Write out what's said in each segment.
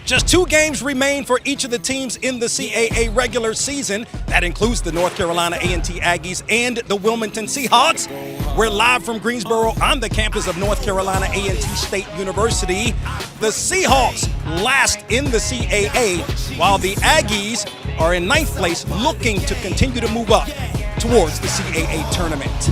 Just 2 games remain for each of the teams in the CAA regular season. That includes the North Carolina A&T Aggies and the Wilmington Seahawks. We're live from Greensboro on the campus of North Carolina A&T State University. The Seahawks last in the CAA, while the Aggies are in 9th place, looking to continue to move up towards the CAA tournament.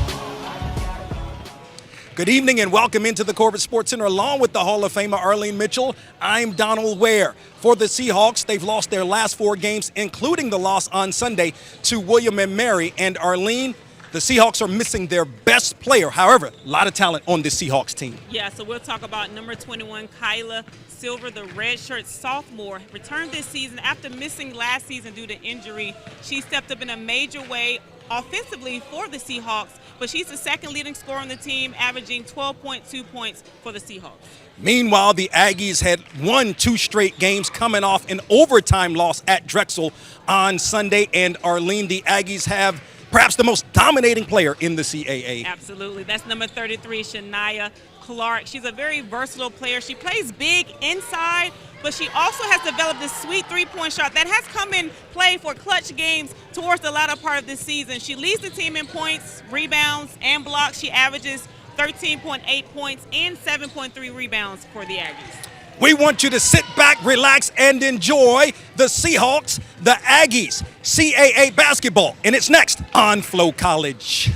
Good evening and welcome into the Corbett Sports Center along with the Hall of Famer Arlene Mitchell. I'm Donald Ware. For the Seahawks, they've lost their last 4 games, including the loss on Sunday to William & Mary. And Arlene, the Seahawks are missing their best player. However, a lot of talent on this Seahawks team. Yeah, so we'll talk about number 21, Kyla Silver, the redshirt sophomore, returned this season after missing last season due to injury. She stepped up in a major way offensively for the Seahawks, but she's the second leading scorer on the team, averaging 12.2 points for the Seahawks. Meanwhile, the Aggies had won 2 straight games coming off an overtime loss at Drexel on Sunday. And Arlene, the Aggies have perhaps the most dominating player in the CAA. Absolutely. That's number 33, Shania Clark. She's a very versatile player. She plays big inside, but she also has developed this sweet 3-point shot that has come in play for clutch games towards the latter part of this season. She leads the team in points, rebounds, and blocks. She averages 13.8 points and 7.3 rebounds for the Aggies. We want you to sit back, relax, and enjoy the Seahawks, the Aggies, CAA basketball. And it's next on Flo College.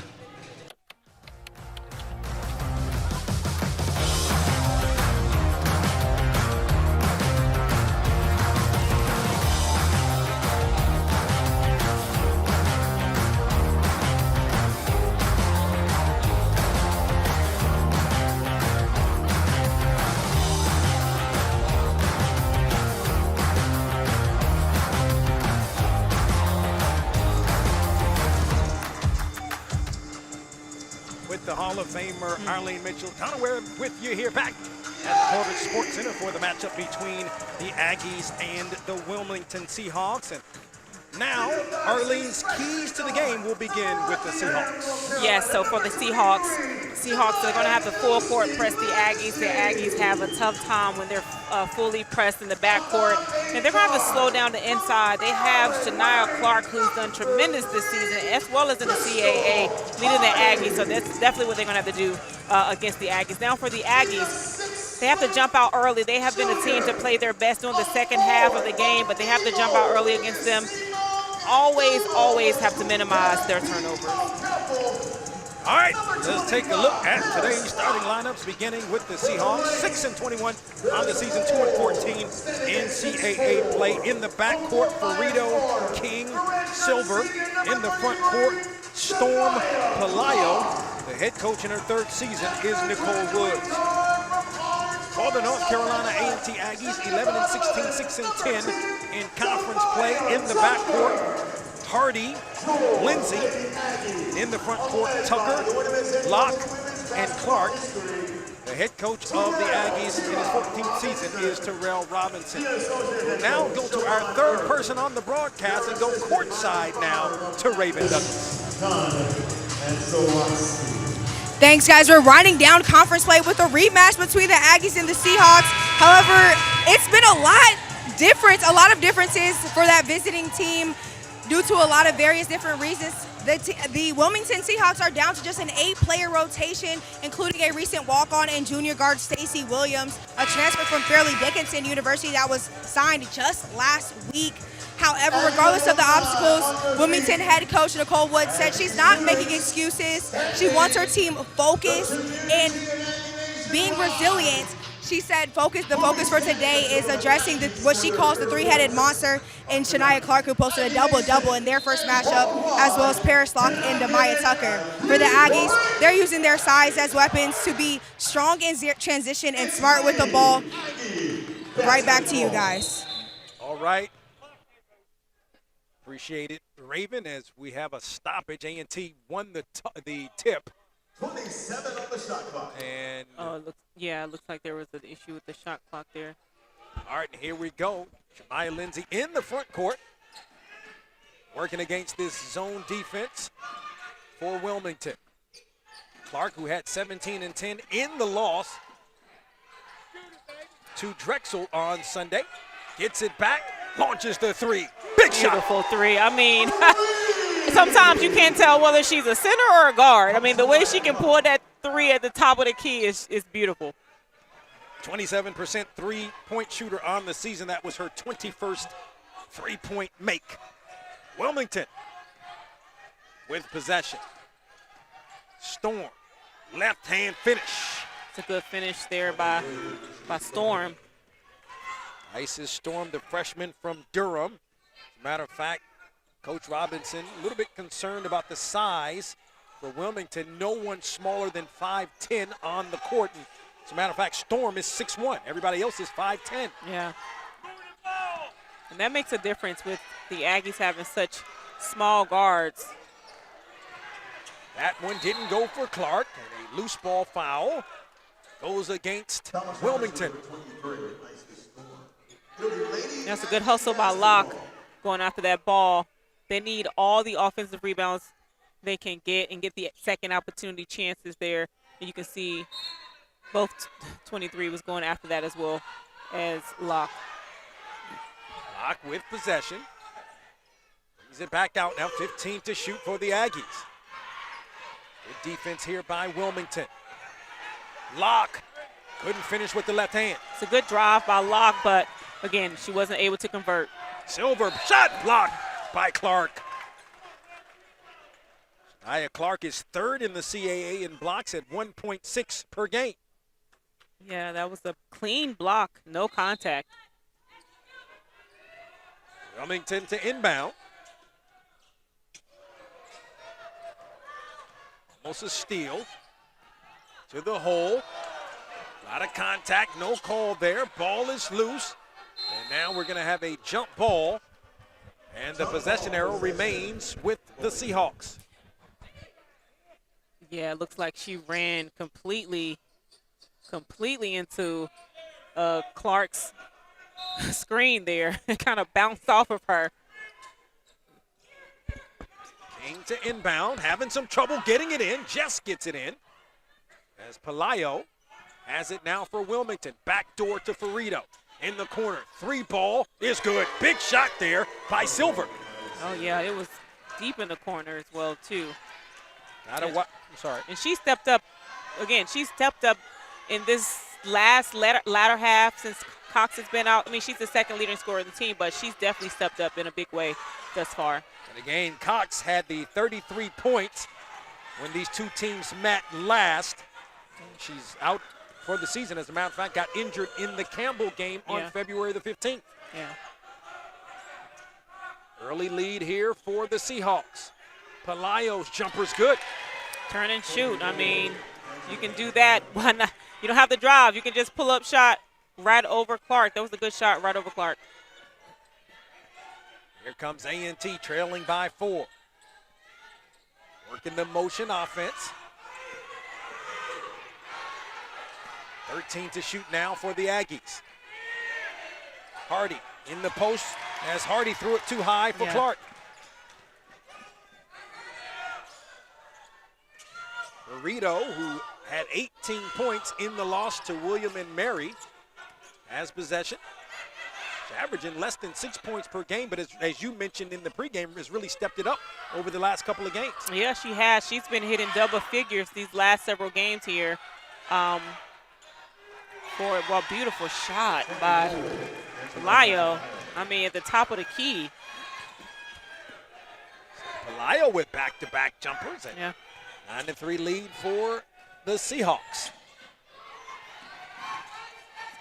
The Hall of Famer Arlene Mitchell. Donald Ware with you here back at the Corbett Sports Center for the matchup between the Aggies and the Wilmington Seahawks. And now, Arlene's keys to the game will begin with the Seahawks. Yes, so for the Seahawks are going to have to full court press the Aggies. The Aggies have a tough time when they're fully pressed in the backcourt. And they're going to have to slow down the inside. They have Shania Clark, who's done tremendous this season, as well as in the CAA, leading the Aggies. So that's definitely what they're going to have to do against the Aggies. Now for the Aggies, they have to jump out early. They have been a team to play their best during the second half of the game, but they have to jump out early against them. Always have to minimize their turnovers. All right, let's take a look at today's starting lineups, beginning with the Seahawks. 6-21 on the season, 2-14 in CAA play. In the backcourt, Burrito, King, Silver. In the front court, Storm Palayo. The head coach in her 3rd season is Nicole Woods. For the North Carolina A&T Aggies, 11-16, 6-10 in conference play. In the backcourt, Hardy, Lindsay. In the front court, Tucker, Locke, and Clark. The head coach of the Aggies in his 14th season is Terrell Robinson. We'll now go to our 3rd person on the broadcast and go courtside now to Raven Douglas. Thanks, guys. We're winding down conference play with a rematch between the Aggies and the Seahawks. However, it's been a lot of differences for that visiting team due to a lot of various different reasons. The Wilmington Seahawks are down to just an 8-player rotation, including a recent walk-on and junior guard Stacey Williams, a transfer from Fairleigh Dickinson University that was signed just last week. However, regardless of the obstacles, Wilmington head coach Nicole Woods said she's not making excuses. She wants her team focused and being resilient. She said the focus for today is addressing what she calls the 3-headed monster in Shania Clark, who posted a double-double in their first matchup, as well as Paris Locke and Demaya Tucker. For the Aggies, they're using their size as weapons to be strong in transition and smart with the ball. Right back to you guys. All right. Appreciate it, Raven, as we have a stoppage. A&T won the tip. 27 on the shot clock. And it looks like there was an issue with the shot clock there. All right, here we go. Jemiah Lindsay in the front court, working against this zone defense for Wilmington. Clark, who had 17 and 10 in the loss to Drexel on Sunday. Gets it back, launches the three. Big shot. Beautiful three. I mean, sometimes you can't tell whether she's a center or a guard. I mean, the way she can pull that three at the top of the key is beautiful. 27% three-point shooter on the season. That was her 21st three-point make. Wilmington with possession. Storm, left-hand finish. It's a good finish there by Storm. Isis Storm, the freshman from Durham. As a matter of fact, Coach Robinson a little bit concerned about the size for Wilmington. No one smaller than 5'10" on the court. And as a matter of fact, Storm is 6'1". Everybody else is 5'10". Yeah. And that makes a difference with the Aggies having such small guards. That one didn't go for Clark, and a loose ball foul goes against Wilmington. That's a good hustle by Locke going after that ball. They need all the offensive rebounds they can get and get the second opportunity chances there. And you can see both 23 was going after that as well as Locke. Locke with possession. Brings it back out now, 15 to shoot for the Aggies. Good defense here by Wilmington. Locke couldn't finish with the left hand. It's a good drive by Locke, but again, she wasn't able to convert. Silver shot blocked by Clark. Nia Clark is third in the CAA in blocks at 1.6 per game. Yeah, that was a clean block, no contact. Wilmington to inbound. Almost a steal. To the hole. A lot of contact, no call there. Ball is loose. And now we're going to have a jump ball. And the possession arrow remains with the Seahawks. Yeah, it looks like she ran completely into Clark's screen there. It kind of bounced off of her. King to inbound, having some trouble getting it in. Jess gets it in. As Pelayo has it now for Wilmington. Backdoor to Ferrito. In the corner. Three ball is good. Big shot there by Silver. Oh, yeah, it was deep in the corner as well, too. I'm sorry. And she stepped up. Again, she stepped up in this last latter half since Cox has been out. I mean, she's the second leading scorer of the team, but she's definitely stepped up in a big way thus far. And again, Cox had the 33 points when these two teams met last. She's out for the season. As a matter of fact, got injured in the Campbell game on February the 15th. Yeah. Early lead here for the Seahawks. Pelayo's jumper's good. Turn and shoot. I mean, you can do that. You don't have to drive. You can just pull up shot right over Clark. That was a good shot right over Clark. Here comes A&T trailing by 4. Working the motion offense. 13 to shoot now for the Aggies. Hardy in the post as Hardy threw it too high for Clark. Burrito, who had 18 points in the loss to William and Mary, has possession. She's averaging less than 6 points per game, but as you mentioned in the pregame, has really stepped it up over the last couple of games. Yeah, she has. She's been hitting double figures these last several games here. Beautiful shot by Pelayo. I mean, at the top of the key. Pelayo with back-to-back jumpers. Yeah. 9-3 lead for the Seahawks.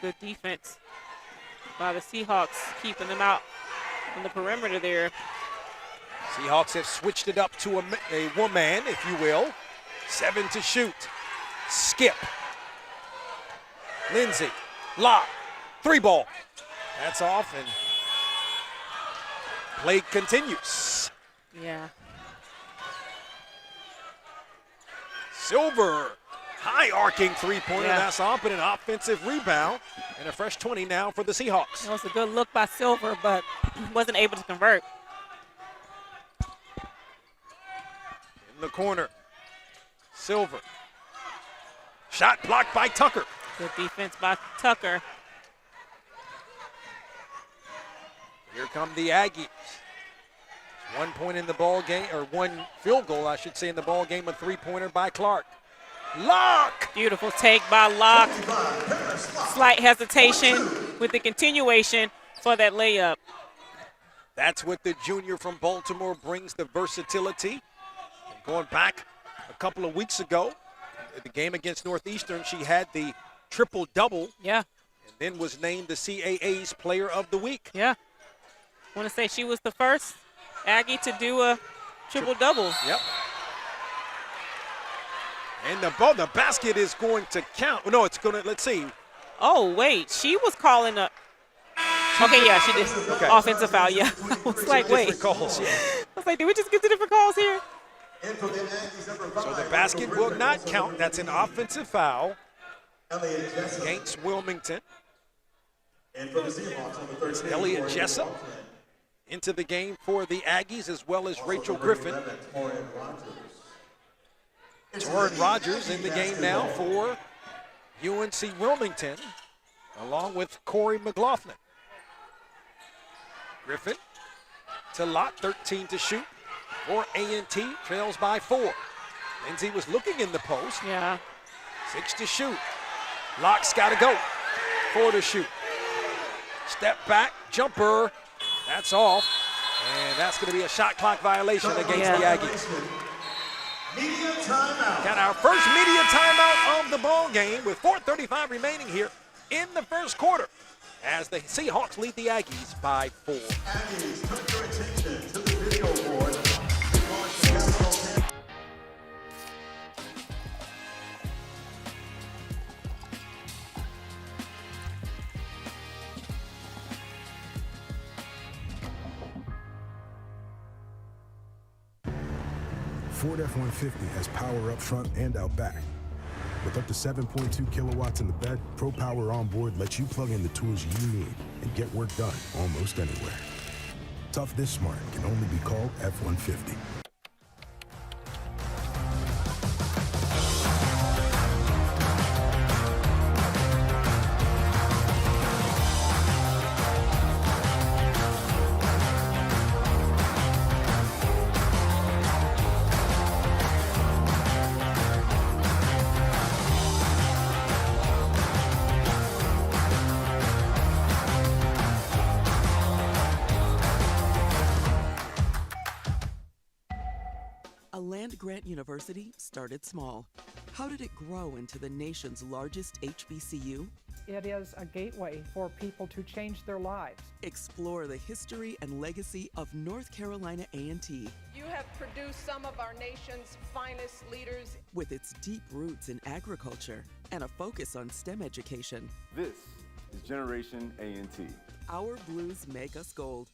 Good defense by the Seahawks, keeping them out on the perimeter there. Seahawks have switched it up to a woman, if you will. 7 to shoot. Skip. Lindsay. Lock. 3 ball. That's off, and play continues. Yeah. Silver, high arcing three-pointer, that's off, but an offensive rebound, and a fresh 20 now for the Seahawks. That was a good look by Silver, but wasn't able to convert. In the corner, Silver. Shot blocked by Tucker. Good defense by Tucker. come the Aggies. 1 point in the ball game, or 1 field goal, I should say, in the ball game. A 3-pointer by Clark. Locke! Beautiful take by Locke. Slight hesitation with the continuation for that layup. That's what the junior from Baltimore brings, the versatility. And going back a couple of weeks ago, the game against Northeastern, she had the triple-double. Yeah. And then was named the CAA's Player of the Week. Yeah. I want to say she was the first Aggie to do a triple-double. Yep. And the basket is going to count. No, it's going to, let's see. Oh, wait. She was calling a. Okay, yeah, she did. Okay. Offensive foul, yeah. I was like, wait. Different calls, yeah. I was like, did we just get to different calls here? So the basket will not count. That's an offensive foul against Wilmington. It's Elliott Jessup into the game for the Aggies, as well as Rachel Griffin. Torrin Rogers in the game now for UNC Wilmington, along with Corey McLaughlin. Griffin to Lott, 13 to shoot for A&T, trails by 4. Lindsay was looking in the post. Yeah. 6 to shoot. Locke's got to go. 4 to shoot. Step back, jumper. That's off. And that's going to be a shot clock violation against the Aggies. Media timeout. Got our first media timeout of the ball game with 4:35 remaining here in the first quarter as the Seahawks lead the Aggies by 4. Aggies, turn your attention to the video board. Ford F-150 has power up front and out back. With up to 7.2 kilowatts in the bed, Pro Power Onboard lets you plug in the tools you need and get work done almost anywhere. Tough this smart can only be called F-150. Land-grant university started small. How did it grow into the nation's largest HBCU? It is a gateway for people to change their lives. Explore the history and legacy of North Carolina A&T. You have produced some of our nation's finest leaders. With its deep roots in agriculture and a focus on STEM education. This is Generation A&T. Our blues make us gold.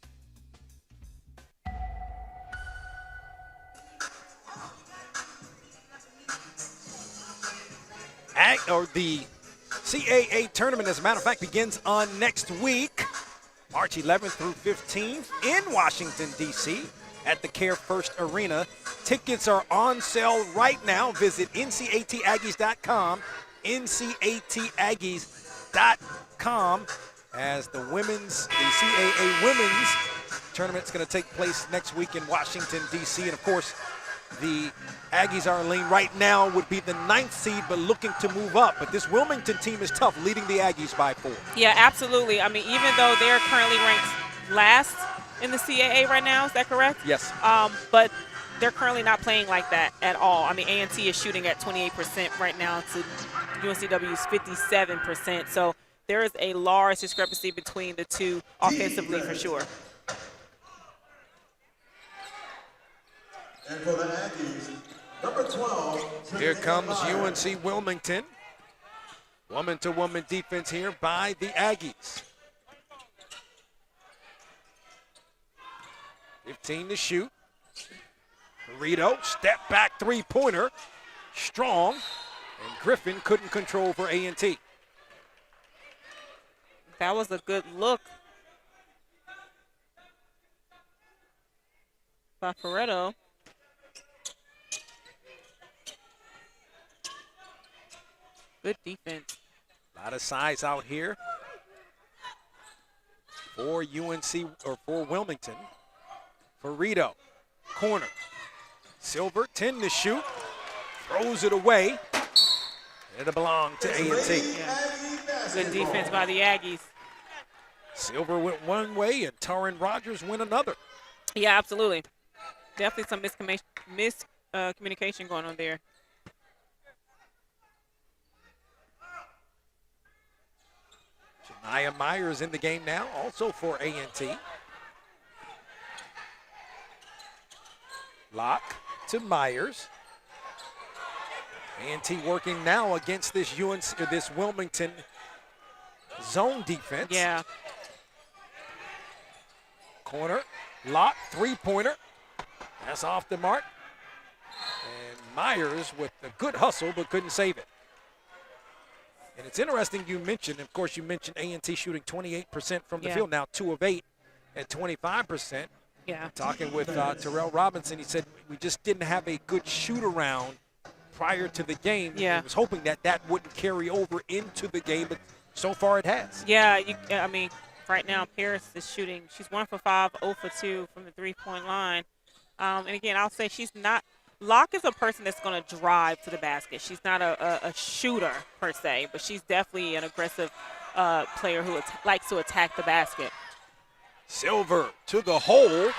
The CAA tournament, as a matter of fact, begins on next week, March 11th through 15th in Washington, D.C. at the Care First Arena. Tickets are on sale right now. Visit ncataggies.com, ncataggies.com, as the CAA women's tournament is going to take place next week in Washington, D.C. And, of course, the Aggies are in lean right now, would be the 9th seed, but looking to move up. But this Wilmington team is tough, leading the Aggies by 4. Yeah, absolutely. I mean, even though they're currently ranked last in the CAA right now, is that correct? Yes. But they're currently not playing like that at all. I mean, A&T is shooting at 28% right now to UNCW's 57%. So there is a large discrepancy between the two offensively for sure. And for the Aggies, number 12. Here comes UNC Wilmington. Woman-to-woman defense here by the Aggies. 15 to shoot. Burrito, step back three-pointer. Strong. And Griffin couldn't control for A&T. That was a good look by Pareto. Good defense. A lot of size out here. for UNC or for Wilmington. Ferrito, corner. Silver, 10 to shoot. Throws it away. It'll belong to A&T. Yeah. Good defense by the Aggies. Silver went one way and Taryn Rogers went another. Yeah, absolutely. Definitely some miscommunication going on there. Shania Myers in the game now, also for A&T. Lock to Myers. A&T working now against this this Wilmington zone defense. Yeah. Corner, Lock, three-pointer. That's off the mark. And Myers with a good hustle, but couldn't save it. And it's interesting you mentioned, of course, you mentioned A&T shooting 28% from the field. Now 2 of 8 at 25%. Yeah. Talking with Terrell Robinson, he said we just didn't have a good shoot-around prior to the game. Yeah. He was hoping that wouldn't carry over into the game, but so far it has. Yeah, I mean, right now Paris is shooting. She's 1 for 5, 0 for 2 from the three-point line. And again, I'll say she's not. Locke is a person that's going to drive to the basket. She's not a shooter per se, but she's definitely an aggressive player who likes to attack the basket. Silver to the hole. And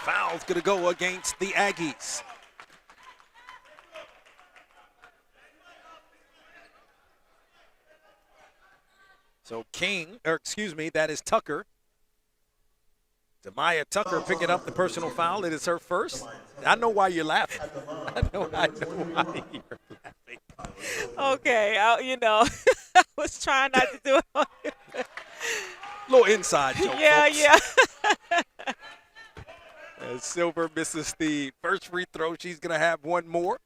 foul's going to go against the Aggies. So that is Tucker. Demaya Tucker picking up the personal foul. It is her first. I know why you're laughing. I know why you're laughing. Okay, I was trying not to do it on you. Little inside joke, Yeah. As Silver misses the first free throw, she's going to have one more.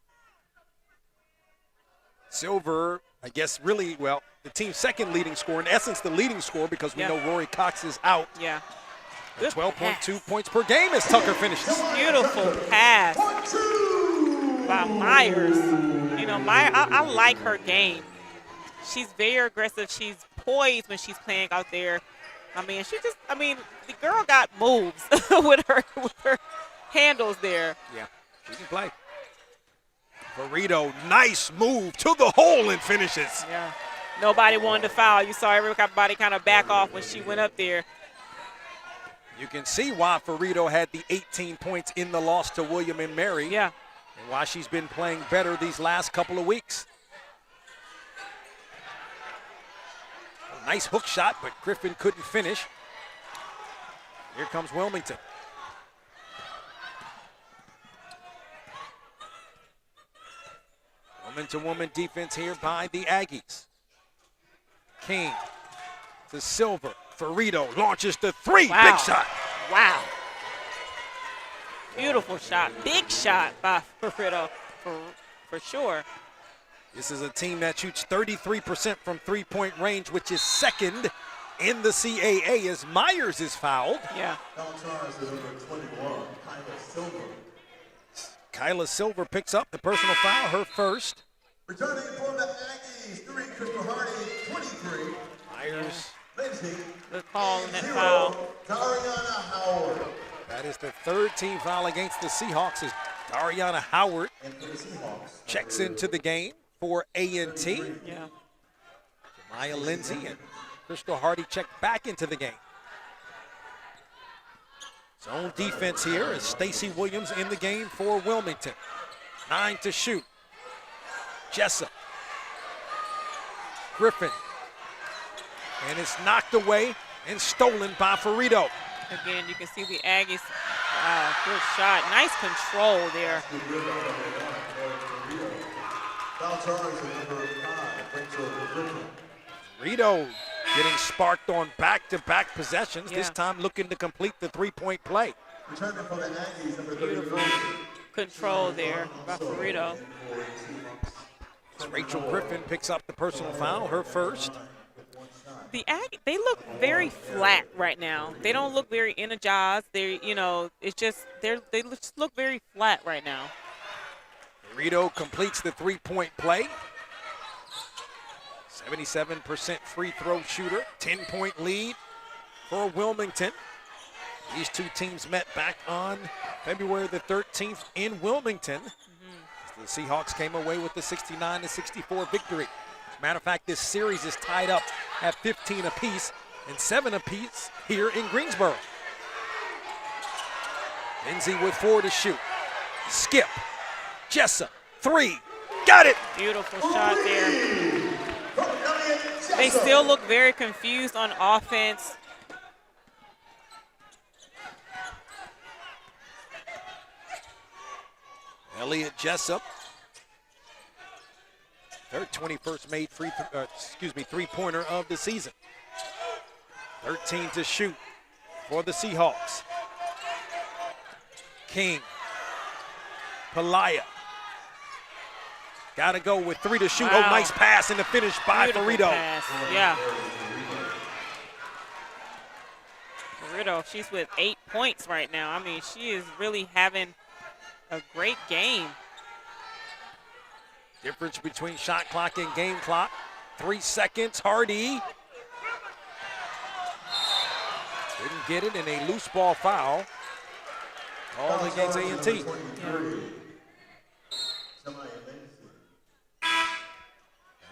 Silver, I guess, really, well, the team's second leading scorer. In essence, the leading scorer because we know Rory Cox is out. Yeah. 12.2 points per game as Tucker finishes. Beautiful pass by Myers. I like her game. She's very aggressive. She's poised when she's playing out there. The girl got moves with her handles there. Yeah, she can play. Burrito, nice move to the hole and finishes. Yeah. Nobody wanted to foul. You saw everybody kind of back off when she went up there. You can see why Ferrito had the 18 points in the loss to William and Mary. Yeah. And why she's been playing better these last couple of weeks. A nice hook shot, but Griffin couldn't finish. Here comes Wilmington. Woman-to-woman defense here by the Aggies. King to Silver. Ferrito launches the three. Wow. Big shot. Wow. Beautiful shot. Big shot by Ferrito for sure. This is a team that shoots 33% from three-point range, which is second in the CAA as Myers is fouled. Yeah. Kyla Silver picks up the personal foul, her first. Returning for the Aggies, 3, Crystal Hardy, 23. Myers. Good call on that foul. Dariana Howard. That is the third team foul against the Seahawks as Dariana Howard checks into the game for A&T. Yeah. Maya Lindsay and Crystal Hardy check back into the game. Zone defense here is Stacey Williams in the game for Wilmington. 9 to shoot. Jessup. Griffin. And it's knocked away and stolen by Ferrito. Again, you can see the Aggies. Wow, good shot. Nice control there. Ferrito getting sparked on back-to-back possessions, this time looking to complete the three-point play. Beautiful control there by Ferrito. Rachel Griffin picks up the personal foul, her first. The they look very flat right now. They don't look very energized. They just look very flat right now. Ferrito completes the three-point play. 77% free throw shooter, 10-point lead for Wilmington. These two teams met back on February the 13th in Wilmington. The Seahawks came away with the 69-64 victory. As a matter of fact, this series is tied up at 15 apiece and 7 apiece here in Greensboro. Lindsay with 4 to shoot. Skip. Jessup. 3. Got it. Beautiful shot there. They still look very confused on offense. Elliott Jessup. Their 21st made three-pointer of the season. 13 to shoot for the Seahawks. King. Pelaya. Got to go with 3 to shoot. Wow. Oh, nice pass and the finish by Ferrito. Yeah. Ferrito, she's with 8 points right now. I mean, she is really having a great game. Difference between shot clock and game clock. 3 seconds. Hardy. Didn't get it in a loose ball foul. All against A&T.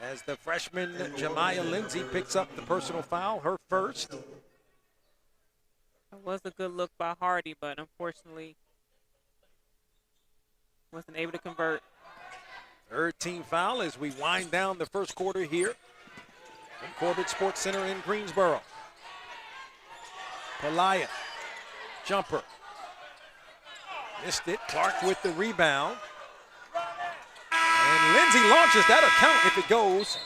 As the freshman Jemiah Lindsay picks up the personal foul, her first. It was a good look by Hardy, but unfortunately wasn't able to convert. Third team foul as we wind down the first quarter here from Corbett Sports Center in Greensboro. Pelaya, jumper. Missed it. Clark with the rebound. And Lindsay launches. That'll count if it goes.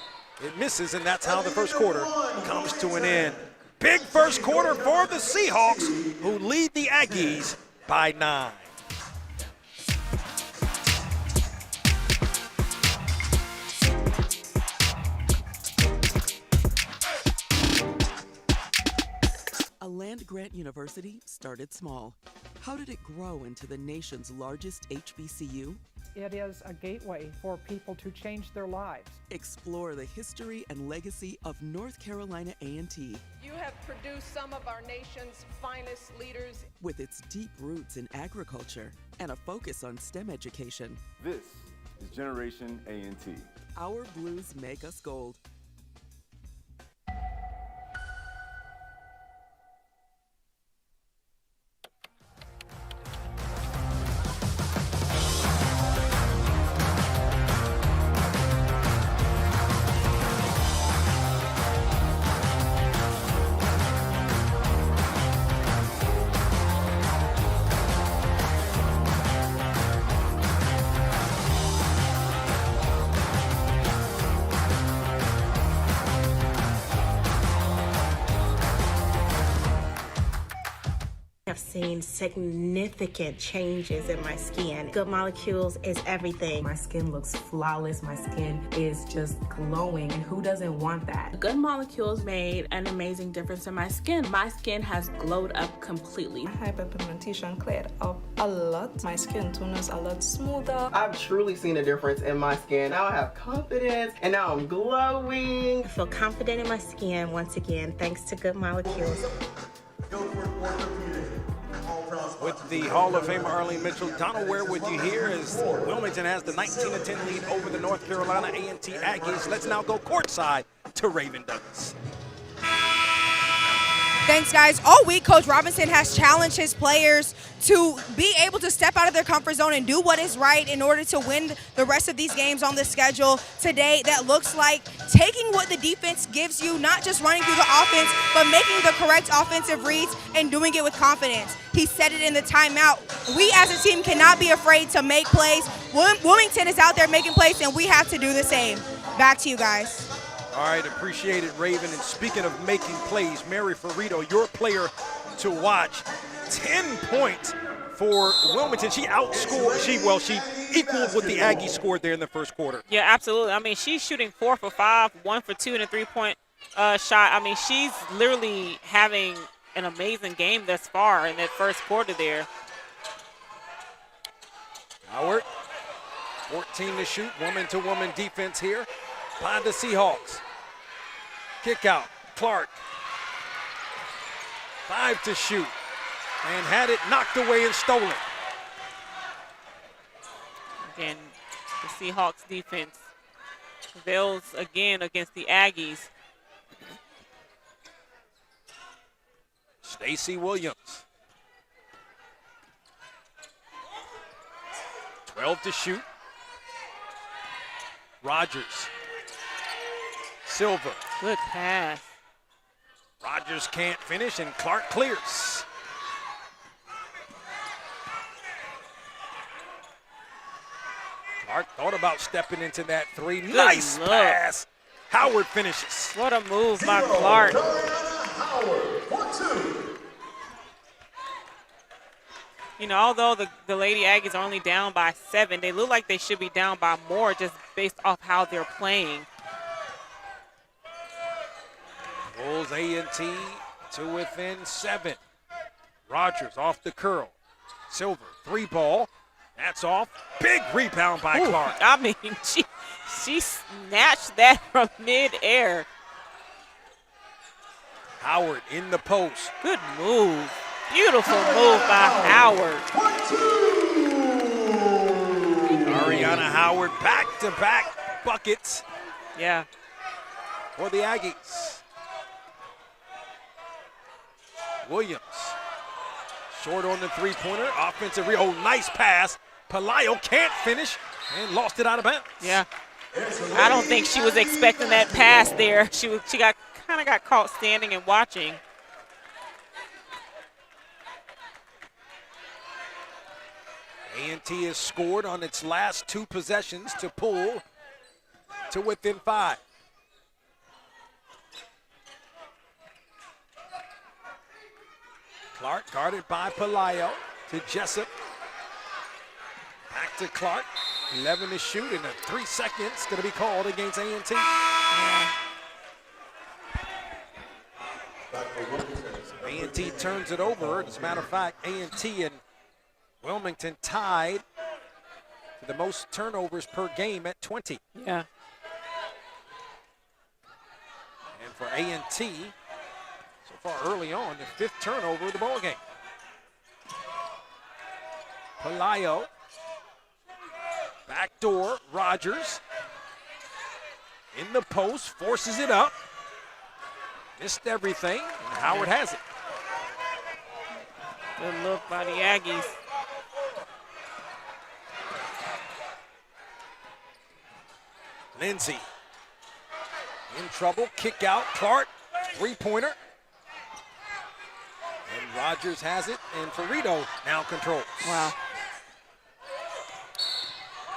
It misses, and that's how the first quarter comes to an end. Big first quarter for the Seahawks, who lead the Aggies by 9. A land-grant university started small. How did it grow into the nation's largest HBCU? It is a gateway for people to change their lives. Explore the history and legacy of North Carolina A&T. You have produced some of our nation's finest leaders. With its deep roots in agriculture and a focus on STEM education. This is Generation A&T. Our blues make us gold. I've seen significant changes in my skin. Good Molecules is everything. My skin looks flawless. My skin is just glowing, and who doesn't want that? Good Molecules made an amazing difference in my skin. My skin has glowed up completely. Hyperpigmentation cleared up a lot. My skin tone is a lot smoother. I've truly seen a difference in my skin. Now I have confidence, and now I'm glowing. I feel confident in my skin once again, thanks to Good Molecules. With the Hall of Famer Arlene Mitchell, Donald Ware with you here as Wilmington has the 19-10 lead over the North Carolina A&T Aggies. Let's now go courtside to Raven Douglas. Thanks, guys. All week, Coach Robinson has challenged his players to be able to step out of their comfort zone and do what is right in order to win the rest of these games on the schedule today. That looks like taking what the defense gives you, not just running through the offense, but making the correct offensive reads and doing it with confidence. He said it in the timeout. We as a team cannot be afraid to make plays. Wilmington is out there making plays, and we have to do the same. Back to you guys. All right, appreciate it, Raven. And speaking of making plays, Mary Ferrito, your player to watch. 10 points for Wilmington. She outscored, she equaled what the Aggies scored there in the first quarter. Yeah, absolutely. I mean, she's shooting 4 for 5, 1 for 2 and a three-point shot. I mean, she's literally having an amazing game thus far in that first quarter there. Howard, 14 to shoot, woman-to-woman defense here by the Seahawks. Kick out, Clark. 5 to shoot. And had it knocked away and stolen. Again, the Seahawks defense prevails again against the Aggies. Stacey Williams. 12 to shoot. Rogers. Silver. Good pass. Rogers can't finish, and Clark clears. Clark thought about stepping into that three. Good nice look. pass. Howard finishes. What a move by Clark. You know, although the Lady Aggies are only down by 7, they look like they should be down by more just based off how they're playing. Bulls A&T to within 7. Rogers off the curl. Silver, 3 ball. That's off. Big rebound by Ooh, Clark. I mean, she snatched that from midair. Howard in the post. Good move. Beautiful move by Howard. Ariana Howard back-to-back buckets. Yeah. For the Aggies. Williams. Short on the three-pointer. Offensive oh, nice pass. Pelayo can't finish and lost it out of bounds. Yeah. I don't think she was expecting that pass there. She got kind of got caught standing and watching. A&T has scored on its last 2 possessions to pull to within 5. Clark guarded by Pelayo to Jessup. Back to Clark. 11 to shoot, and 3 seconds going to be called against A&T. Yeah. A&T turns it over. As a matter of fact, A&T and Wilmington tied for the most turnovers per game at 20. Yeah. And for A&T, so far early on, the 5th turnover of the ball game. Pelayo. Backdoor, Rogers. In the post, forces it up. Missed everything, and Howard has it. Good look by the Aggies. Lindsay in trouble, kick out, Clark, 3-pointer. And Rogers has it, and Ferrito now controls. Wow.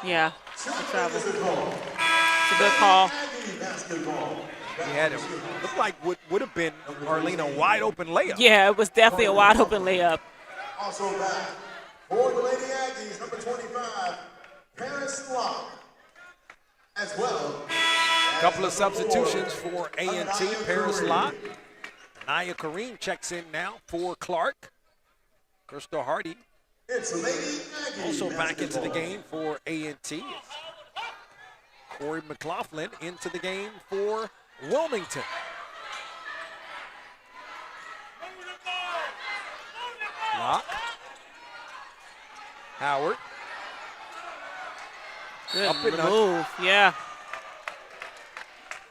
Yeah, the travel. It's a good call. He had it, looked like would have been Arlene a wide open layup. Yeah, it was definitely a wide open layup. Also back for the Lady Aggies, number 25, Paris Locke, as well. A couple of substitutions for A&T. Paris Locke. Naya Kareem checks in now for Clark. Crystal Hardy also back into the game for A&T. Corey McLaughlin into the game for Wilmington. Locke. Howard. Good Up and move, yeah.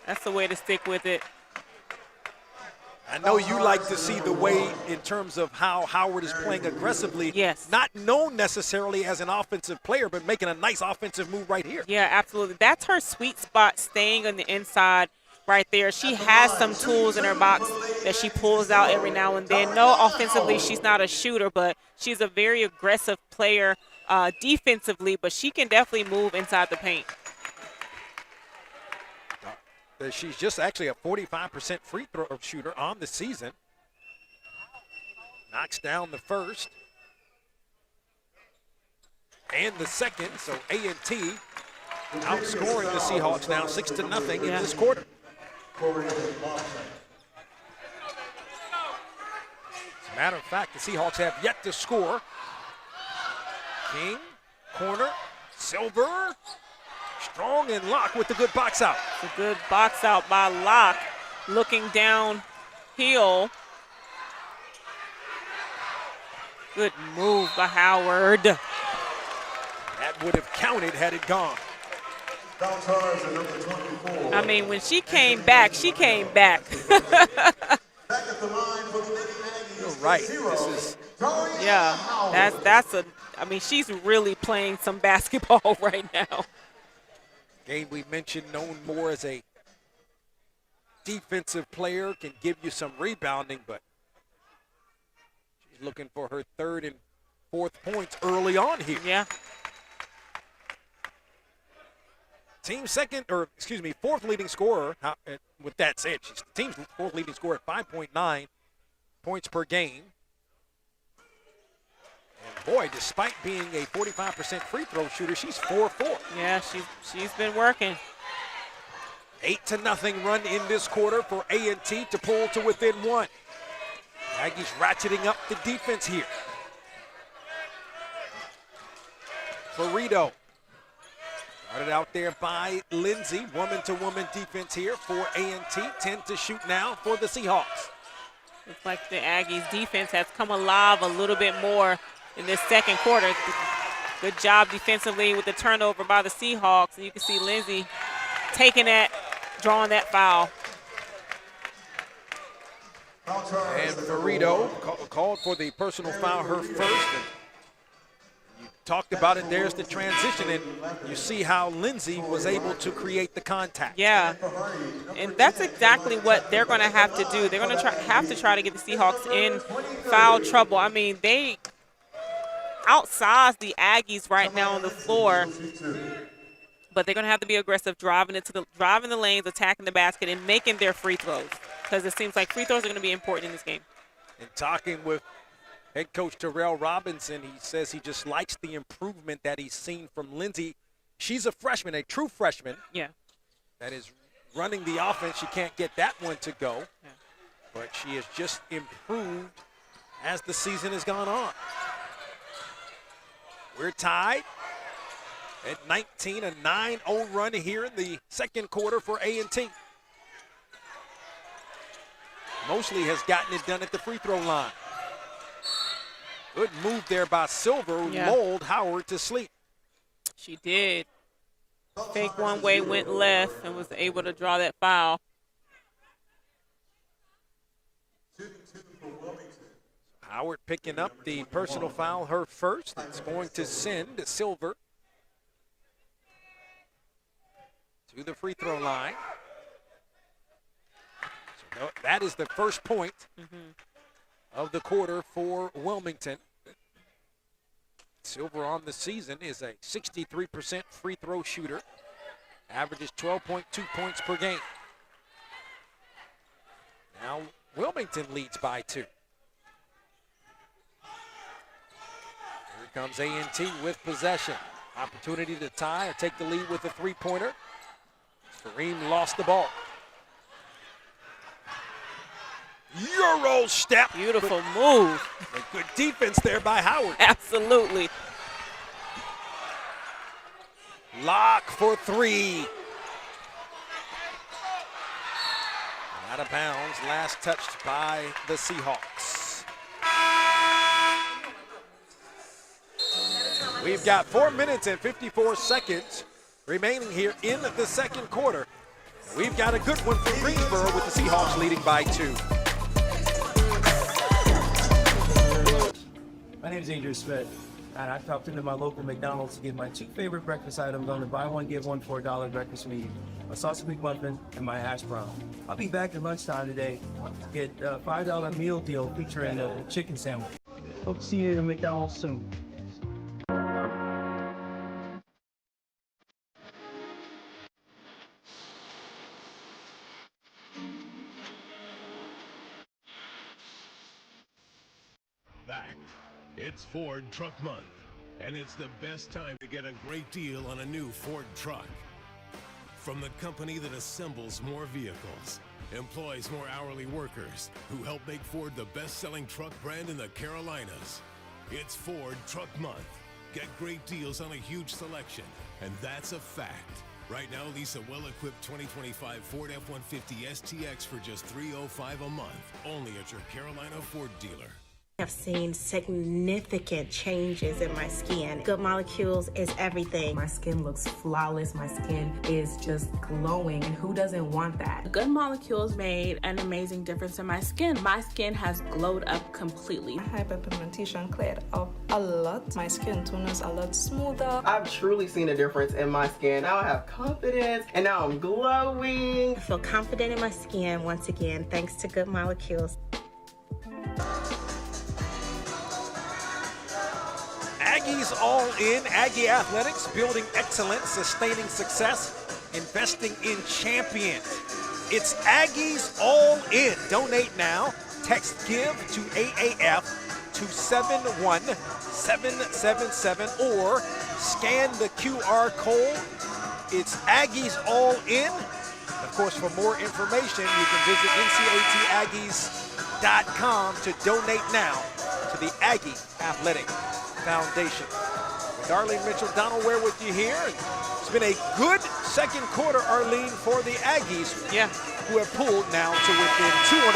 That's the way to stick with it. I know you like to see the way in terms of how Howard is playing aggressively. Yes. Not known necessarily as an offensive player, but making a nice offensive move right here. Yeah, absolutely. That's her sweet spot, staying on the inside right there. She has some tools in her box that she pulls out every now and then. No, offensively, she's not a shooter, but she's a very aggressive player defensively, but she can definitely move inside the paint. She's just actually a 45% free throw shooter on the season. Knocks down the first and the second, so A&T outscoring the Seahawks now 6-0 in this quarter. As a matter of fact, the Seahawks have yet to score. King, corner, Silver, Strong and Locke with the good box out. It's a good box out by Locke, looking downhill. Good move by Howard. That would have counted had it gone. I mean, when she came back, she came back. You're right. This is that's I mean, she's really playing some basketball right now. Game we mentioned, known more as a defensive player, can give you some rebounding, but she's looking for her third and fourth points early on here. Yeah. Fourth leading scorer. With that said, she's the team's fourth leading scorer at 5.9 points per game. And boy, despite being a 45% free throw shooter, she's 4-4. Yeah, she's been working. 8-0 run in this quarter for A&T to pull to within one. Aggies ratcheting up the defense here. Burrito. Started out there by Lindsay. Woman-to-woman defense here for A&T. 10 to shoot now for the Seahawks. Looks like the Aggies defense has come alive a little bit more in this second quarter. Good job defensively with the turnover by the Seahawks. And you can see Lindsay taking that, drawing that foul. And Burrito called for the personal foul, her first. And you talked about it. There's the transition, and you see how Lindsay was able to create the contact. Yeah, and that's exactly what they're going to have to do. They're going to have to try to get the Seahawks in foul trouble. I mean, they outsize the Aggies right now on the floor, but they're going to have to be aggressive, driving the lanes, attacking the basket, and making their free throws, because it seems like free throws are going to be important in this game. And talking with head coach Terrell Robinson, he says he just likes the improvement that he's seen from Lindsay. She's a freshman, a true freshman. Yeah. That is running the offense. She can't get that one to go, yeah, but she has just improved as the season has gone on. We're tied at 19, a 9-0 run here in the second quarter for A&T. Mosley has gotten it done at the free throw line. Good move there by Silver, who lulled Howard to sleep. She did. Fake one way, went left, and was able to draw that foul. Howard picking up the personal foul, her first. It's going to send Silver to the free throw line. So that is the first point of the quarter for Wilmington. Silver on the season is a 63% free throw shooter. Averages 12.2 points per game. Now Wilmington leads by 2. Here comes A&T with possession. Opportunity to tie or take the lead with a three-pointer. Kareem lost the ball. Euro step. Beautiful move. A good defense there by Howard. Absolutely. Lock for three. Out of bounds, last touched by the Seahawks. We've got 4 minutes and 54 seconds remaining here in the second quarter. We've got a good one from Greensboro with the Seahawks leading by 2. My name is Andrew Smith, and I stopped into my local McDonald's to get my 2 favorite breakfast items on the buy one, get one for $1 breakfast meal, a sausage McMuffin and my hash brown. I'll be back at lunchtime today to get a $5 meal deal featuring a chicken sandwich. Hope to see you at McDonald's soon. Back. It's Ford Truck Month, and it's the best time to get a great deal on a new Ford truck. From the company that assembles more vehicles, employs more hourly workers, who help make Ford the best-selling truck brand in the Carolinas. It's Ford Truck Month. Get great deals on a huge selection, and that's a fact. Right now, lease a well-equipped 2025 Ford F-150 STX for just $305 a month, only at your Carolina Ford dealer. I've seen significant changes in my skin. Good Molecules is everything. My skin looks flawless. My skin is just glowing. And who doesn't want that? Good Molecules made an amazing difference in my skin. My skin has glowed up completely. Hyperpigmentation cleared up a lot. My skin tone is a lot smoother. I've truly seen a difference in my skin. Now I have confidence and now I'm glowing. I feel confident in my skin once again, thanks to Good Molecules. Aggies all in. Aggie Athletics, building excellence, sustaining success, investing in champions. It's Aggies all in. Donate now. Text GIVE to AAF to 71777 or scan the QR code. It's Aggies all in. Of course, for more information, you can visit ncataggies.com to donate now to the Aggie Athletic Foundation. With Arlene Mitchell, Donald Ware with you here. It's been a good second quarter, Arlene, for the Aggies. Yeah. Who have pulled now to within two on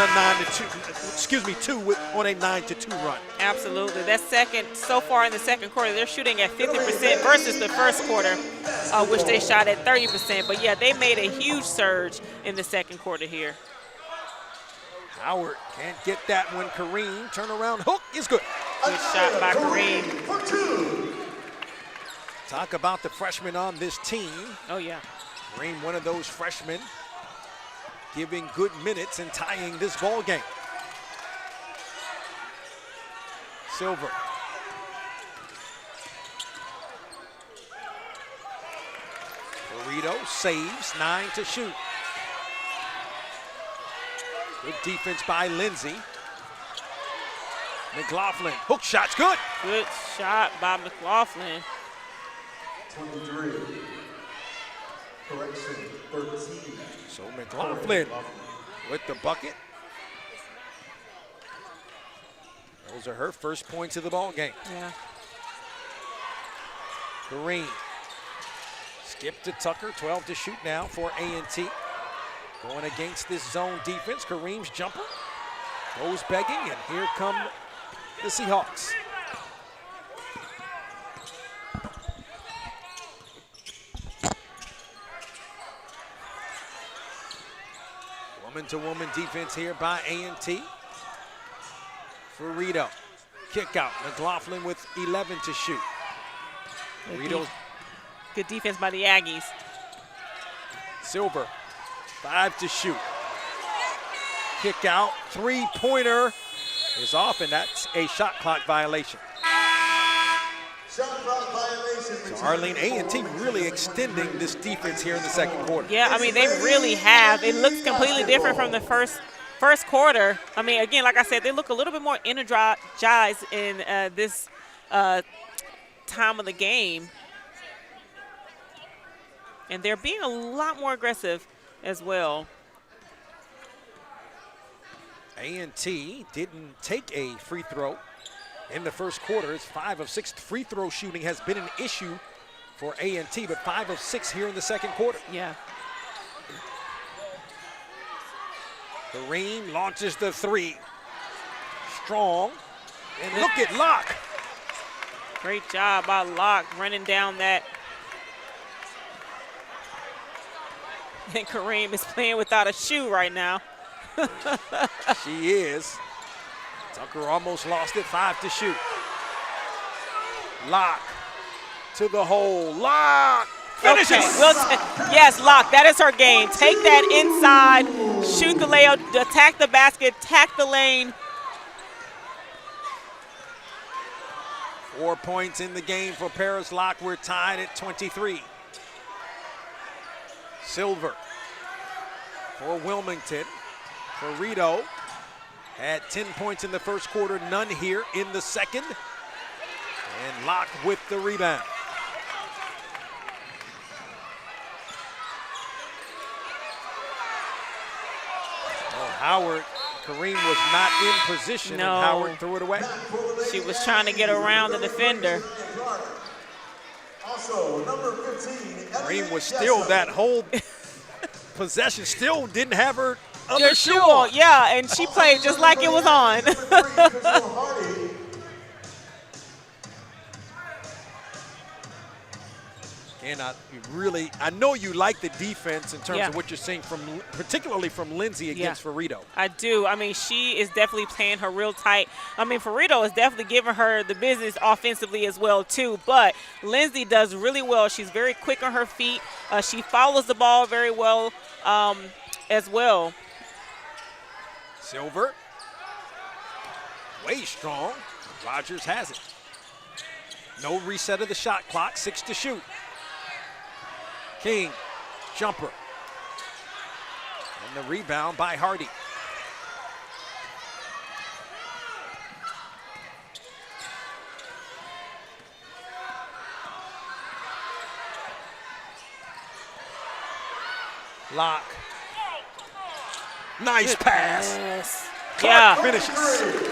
a 9-2 run. Absolutely. That second, so far in the second quarter, they're shooting at 50% versus the first quarter, which they shot at 30%. But yeah, they made a huge surge in the second quarter here. Howard can't get that one. Kareem, turnaround hook is good. Good shot by Kareem. Talk about the freshmen on this team. Oh, yeah. Kareem, one of those freshmen, giving good minutes and tying this ball game. Silver. Burrito saves, 9 to shoot. Good defense by Lindsay. McLaughlin, hook shot's good. Good shot by McLaughlin. 23. Correction, 13. So McLaughlin with the bucket. Those are her first points of the ball game. Yeah. Kareem. Skip to Tucker, 12 to shoot now for A&T. Going against this zone defense. Kareem's jumper goes begging, and here come the Seahawks. Woman-to-woman defense here by A&T. Burrito, kick out. McLaughlin with 11 to shoot. Burrito's good defense by the Aggies. Silver, 5 to shoot. Kick out, three-pointer is off, and that's a shot clock violation. Shot clock violation. So Arlene, A&T really extending this defense here in the second quarter. Yeah, I mean, they really have. It looks completely different from the first quarter. I mean, again, like I said, they look a little bit more energized in this time of the game. And they're being a lot more aggressive as well. A&T didn't take a free throw in the first quarter. It's 5 of 6 free throw shooting has been an issue for A&T, but 5 of 6 here in the second quarter. Yeah. Kareem launches the three. Strong. And look at Locke. Great job by Locke running down that. And Kareem is playing without a shoe right now. She is. Tucker almost lost it, 5 to shoot. Locke to the hole. Locke finishes. Okay. Yes, Locke, that is her game. Take that inside, shoot the layup, attack the basket, attack the lane. 4 points in the game for Paris Locke. We're tied at 23. Silver for Wilmington. Burrito had 10 points in the first quarter, none here in the second. And Locke with the rebound. Oh, Howard, Kareem was not in position, No. and Howard threw it away. She was trying to get around the defender. Also, number 15. Kareem was still that whole possession, still didn't have her other Your shoe shoe on. on, yeah, and she played just like it was on. And I know you like the defense in terms of what you're seeing particularly from Lindsay against Ferrito. I do. I mean, she is definitely playing her real tight. I mean, Ferrito is definitely giving her the business offensively as well, too. But Lindsay does really well. She's very quick on her feet. She follows the ball very well as well. Silver, way strong. Rogers has it. No reset of the shot clock, 6 to shoot. King, jumper. And the rebound by Hardy. Lock. Nice pass. Yes. Clark finishes.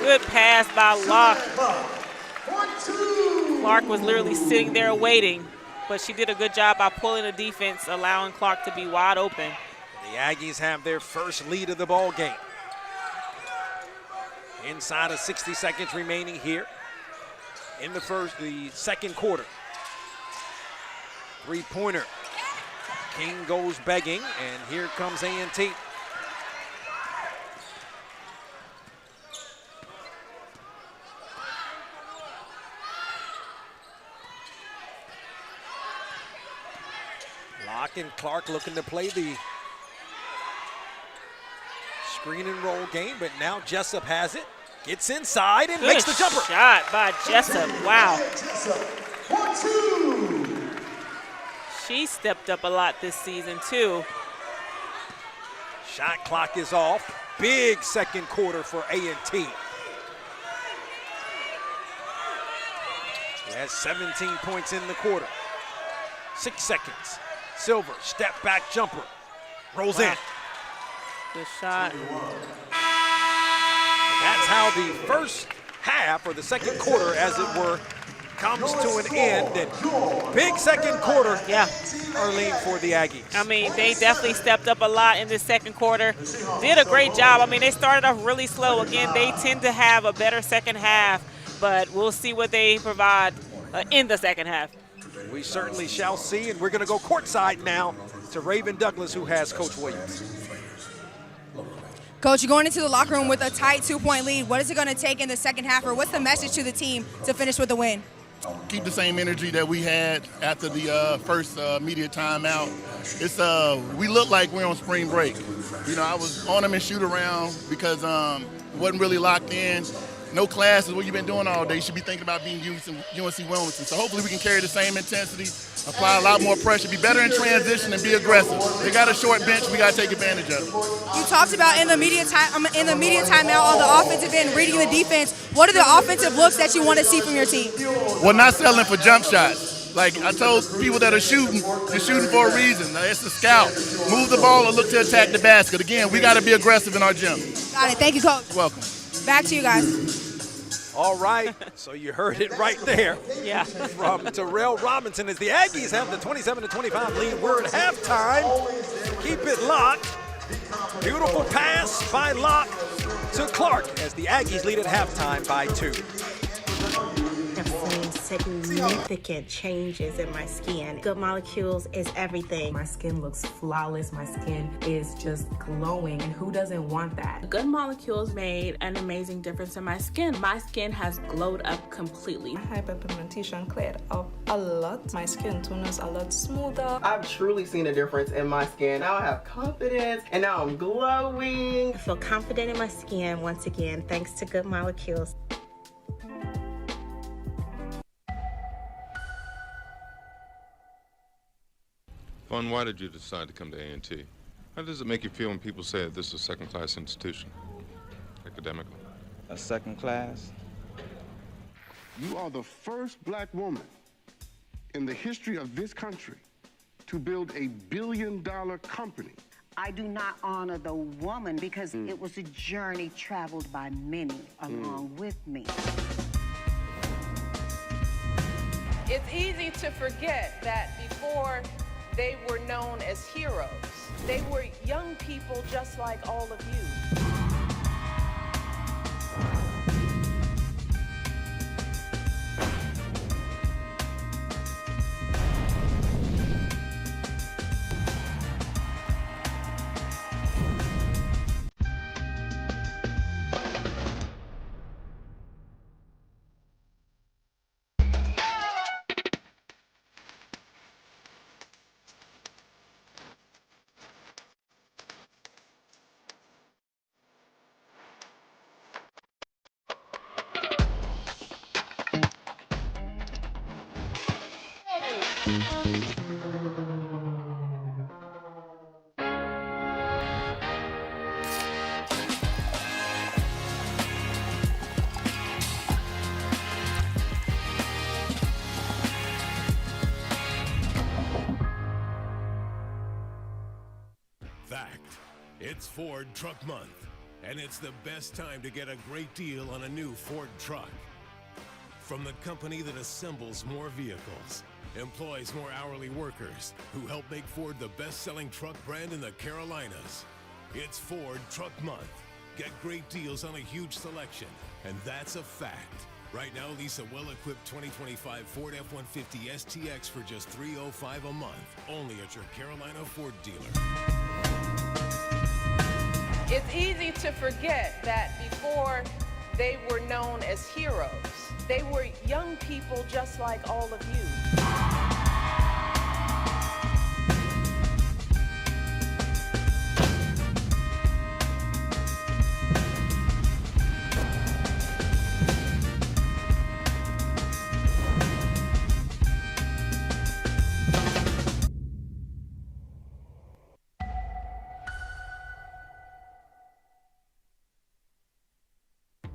Good pass by Locke. Clark was literally sitting there waiting, but she did a good job by pulling the defense, allowing Clark to be wide open. The Aggies have their first lead of the ball game. Inside of 60 seconds remaining here in the second quarter. Three-pointer. King goes begging, and here comes A&T. Locke and Clark looking to play the screen and roll game, but now Jessup has it, gets inside and makes the jumper. Shot by Jessup, wow. She stepped up a lot this season too. Shot clock is off. Big second quarter for A&T. He has 17 points in the quarter. 6 seconds. Silver, step back jumper. Rolls in. Good shot. That's how the first half, or the second quarter as it were, comes to an end. And big second quarter, Arlene, for the Aggies. I mean, they definitely stepped up a lot in this second quarter. Did a great job. I mean, they started off really slow. Again, they tend to have a better second half, but we'll see what they provide in the second half. We certainly shall see, and we're going to go courtside now to Raven Douglas, who has Coach Williams. Coach, you're going into the locker room with a tight 2-point lead. What is it going to take in the second half, or what's the message to the team to finish with a win? Keep the same energy that we had after the first media timeout. It's we look like we're on spring break. You know, I was on them and shoot around because wasn't really locked in. No classes, what you've been doing all day. You should be thinking about being UNC Wilmington. So hopefully we can carry the same intensity, apply a lot more pressure, be better in transition, and be aggressive. They got a short bench, we got to take advantage of it. You talked about in the media timeout on the offensive end, reading the defense. What are the offensive looks that you want to see from your team? Well, not settling for jump shots. Like I told people that are shooting, they're shooting for a reason. It's a scout. Move the ball or look to attack the basket. Again, we got to be aggressive in our gym. Got it. Thank you, Coach. You're welcome. Back to you guys. All right, so you heard it right there from Terrell Robinson as the Aggies have the 27-25 lead. We're at halftime. Keep it locked. Beautiful pass by Locke to Clark as the Aggies lead at halftime by 2. I've seen significant changes in my skin. Good Molecules is everything. My skin looks flawless. My skin is just glowing. And who doesn't want that? Good Molecules made an amazing difference in my skin. My skin has glowed up completely. Hyperpigmentation cleared up a lot. My skin tone is a lot smoother. I've truly seen a difference in my skin. Now I have confidence and now I'm glowing. I feel confident in my skin once again, thanks to Good Molecules. Vaughn, why did you decide to come to A&T? How does it make you feel when people say that this is a second-class institution, academically? A second class? You are the first black woman in the history of this country to build a billion-dollar company. I do not honor the woman because it was a journey traveled by many along with me. It's easy to forget that before they were known as heroes, they were young people just like all of you. Fact, it's Ford Truck Month, and it's the best time to get a great deal on a new Ford truck. From the company that assembles more vehicles, employs more hourly workers, who help make Ford the best-selling truck brand in the Carolinas. It's Ford Truck Month. Get great deals on a huge selection, and that's a fact. Right now, lease a well-equipped 2025 Ford F-150 STX for just $305 a month, only at your Carolina Ford dealer. It's easy to forget that before they were known as heroes, they were young people just like all of you.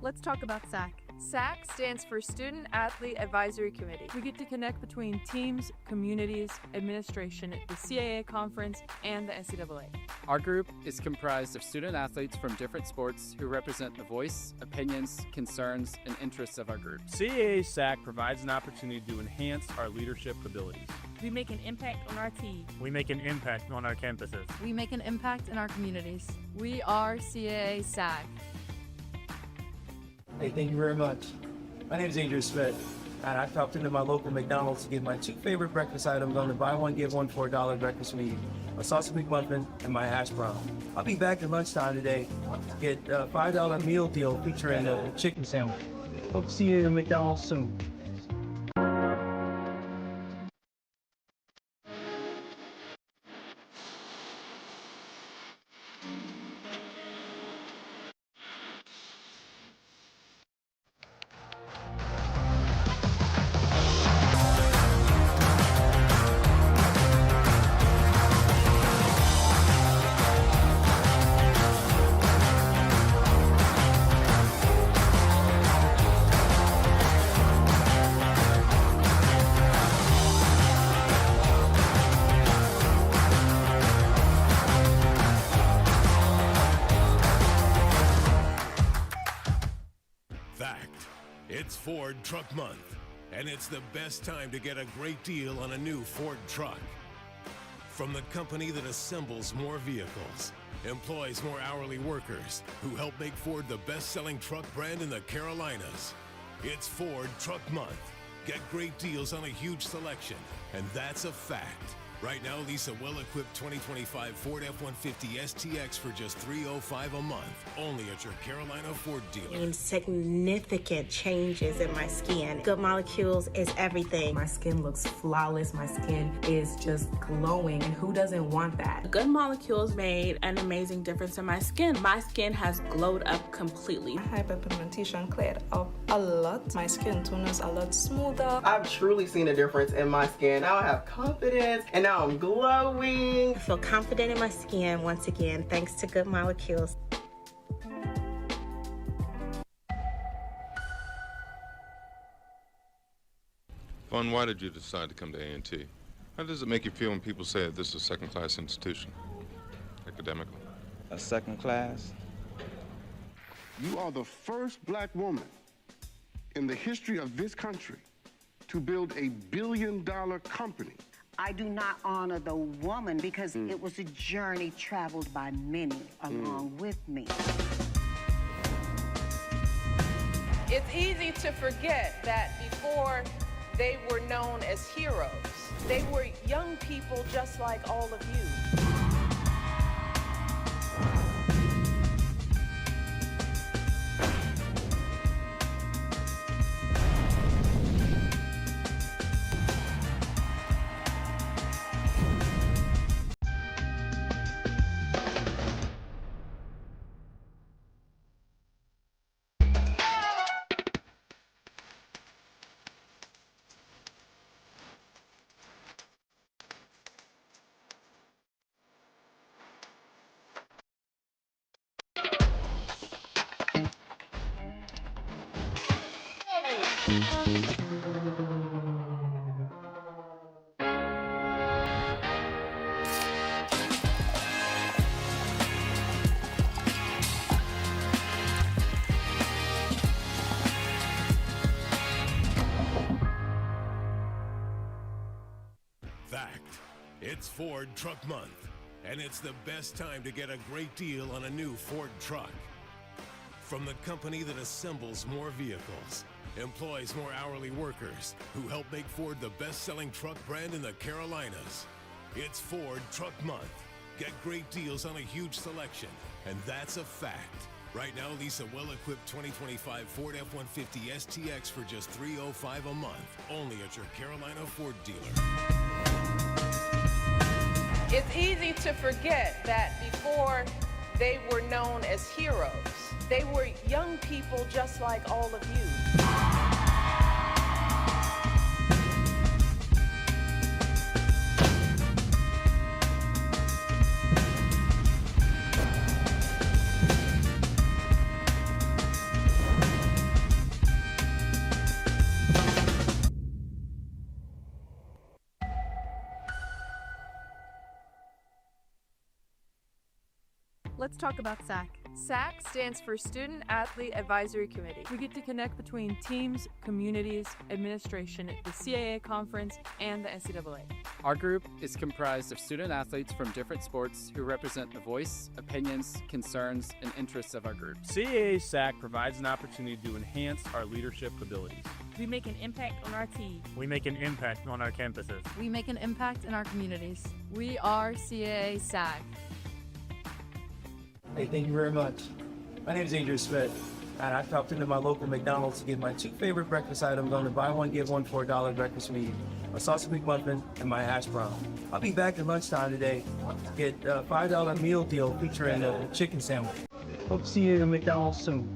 Let's talk about SAC. SAC stands for Student Athlete Advisory Committee. We get to connect between teams, communities, administration, the CAA conference, and the NCAA. Our group is comprised of student athletes from different sports who represent the voice, opinions, concerns, and interests of our group. CAA SAC provides an opportunity to enhance our leadership abilities. We make an impact on our team. We make an impact on our campuses. We make an impact in our communities. We are CAA SAC. Hey, thank you very much. My name is Andrew Smith, and I stopped into my local McDonald's to get my two favorite breakfast items on the buy one, get one for $1 breakfast meal, a sausage McMuffin and my hash brown. I'll be back at lunchtime today to get a $5 meal deal featuring a chicken sandwich. Hope to see you at McDonald's soon. It's Ford Truck Month, and it's the best time to get a great deal on a new Ford truck. From the company that assembles more vehicles, employs more hourly workers, who help make Ford the best-selling truck brand in the Carolinas. It's Ford Truck Month. Get great deals on a huge selection, and that's a fact. Right now, lease a well-equipped 2025 Ford F-150 STX for just $305 a month, only at your Carolina Ford dealer. Significant changes in my skin. Good Molecules is everything. My skin looks flawless. My skin is just glowing. And who doesn't want that? Good Molecules made an amazing difference in my skin. My skin has glowed up completely. Hyperpigmentation cleared up a lot. My skin tone is a lot smoother. I've truly seen a difference in my skin. Now I have confidence and now I'm glowing. I feel confident in my skin once again, thanks to Good Molecules. Vaughn, why did you decide to come to A&T? How does it make you feel when people say that this is a second-class institution, academically? A second class? You are the first black woman in the history of this country to build a billion-dollar company. I do not honor the woman because it was a journey traveled by many along with me. It's easy to forget that before they were known as heroes, they were young people just like all of you. Fact, it's Ford Truck Month, and it's the best time to get a great deal on a new Ford truck. From the company that assembles more vehicles, employs more hourly workers, who help make Ford the best-selling truck brand in the Carolinas. It's Ford Truck Month. Get great deals on a huge selection, and that's a fact. Right now, lease a well-equipped 2025 Ford F-150 STX for just $305 a month, only at your Carolina Ford dealer. It's easy to forget that before they were known as heroes, they were young people just like all of you. Let's talk about SAC. SAC stands for Student Athlete Advisory Committee. We get to connect between teams, communities, administration, the CAA conference, and the NCAA. Our group is comprised of student athletes from different sports who represent the voice, opinions, concerns, and interests of our group. CAA SAC provides an opportunity to enhance our leadership abilities. We make an impact on our team. We make an impact on our campuses. We make an impact in our communities. We are CAA SAC. Hey, thank you very much. My name is Andrew Smith, and I stopped into my local McDonald's to get my two favorite breakfast items on the buy one, get one for $1 breakfast meal, a sausage McMuffin and my hash brown. I'll be back at lunchtime today to get a $5 meal deal featuring a chicken sandwich. Hope to see you at McDonald's soon.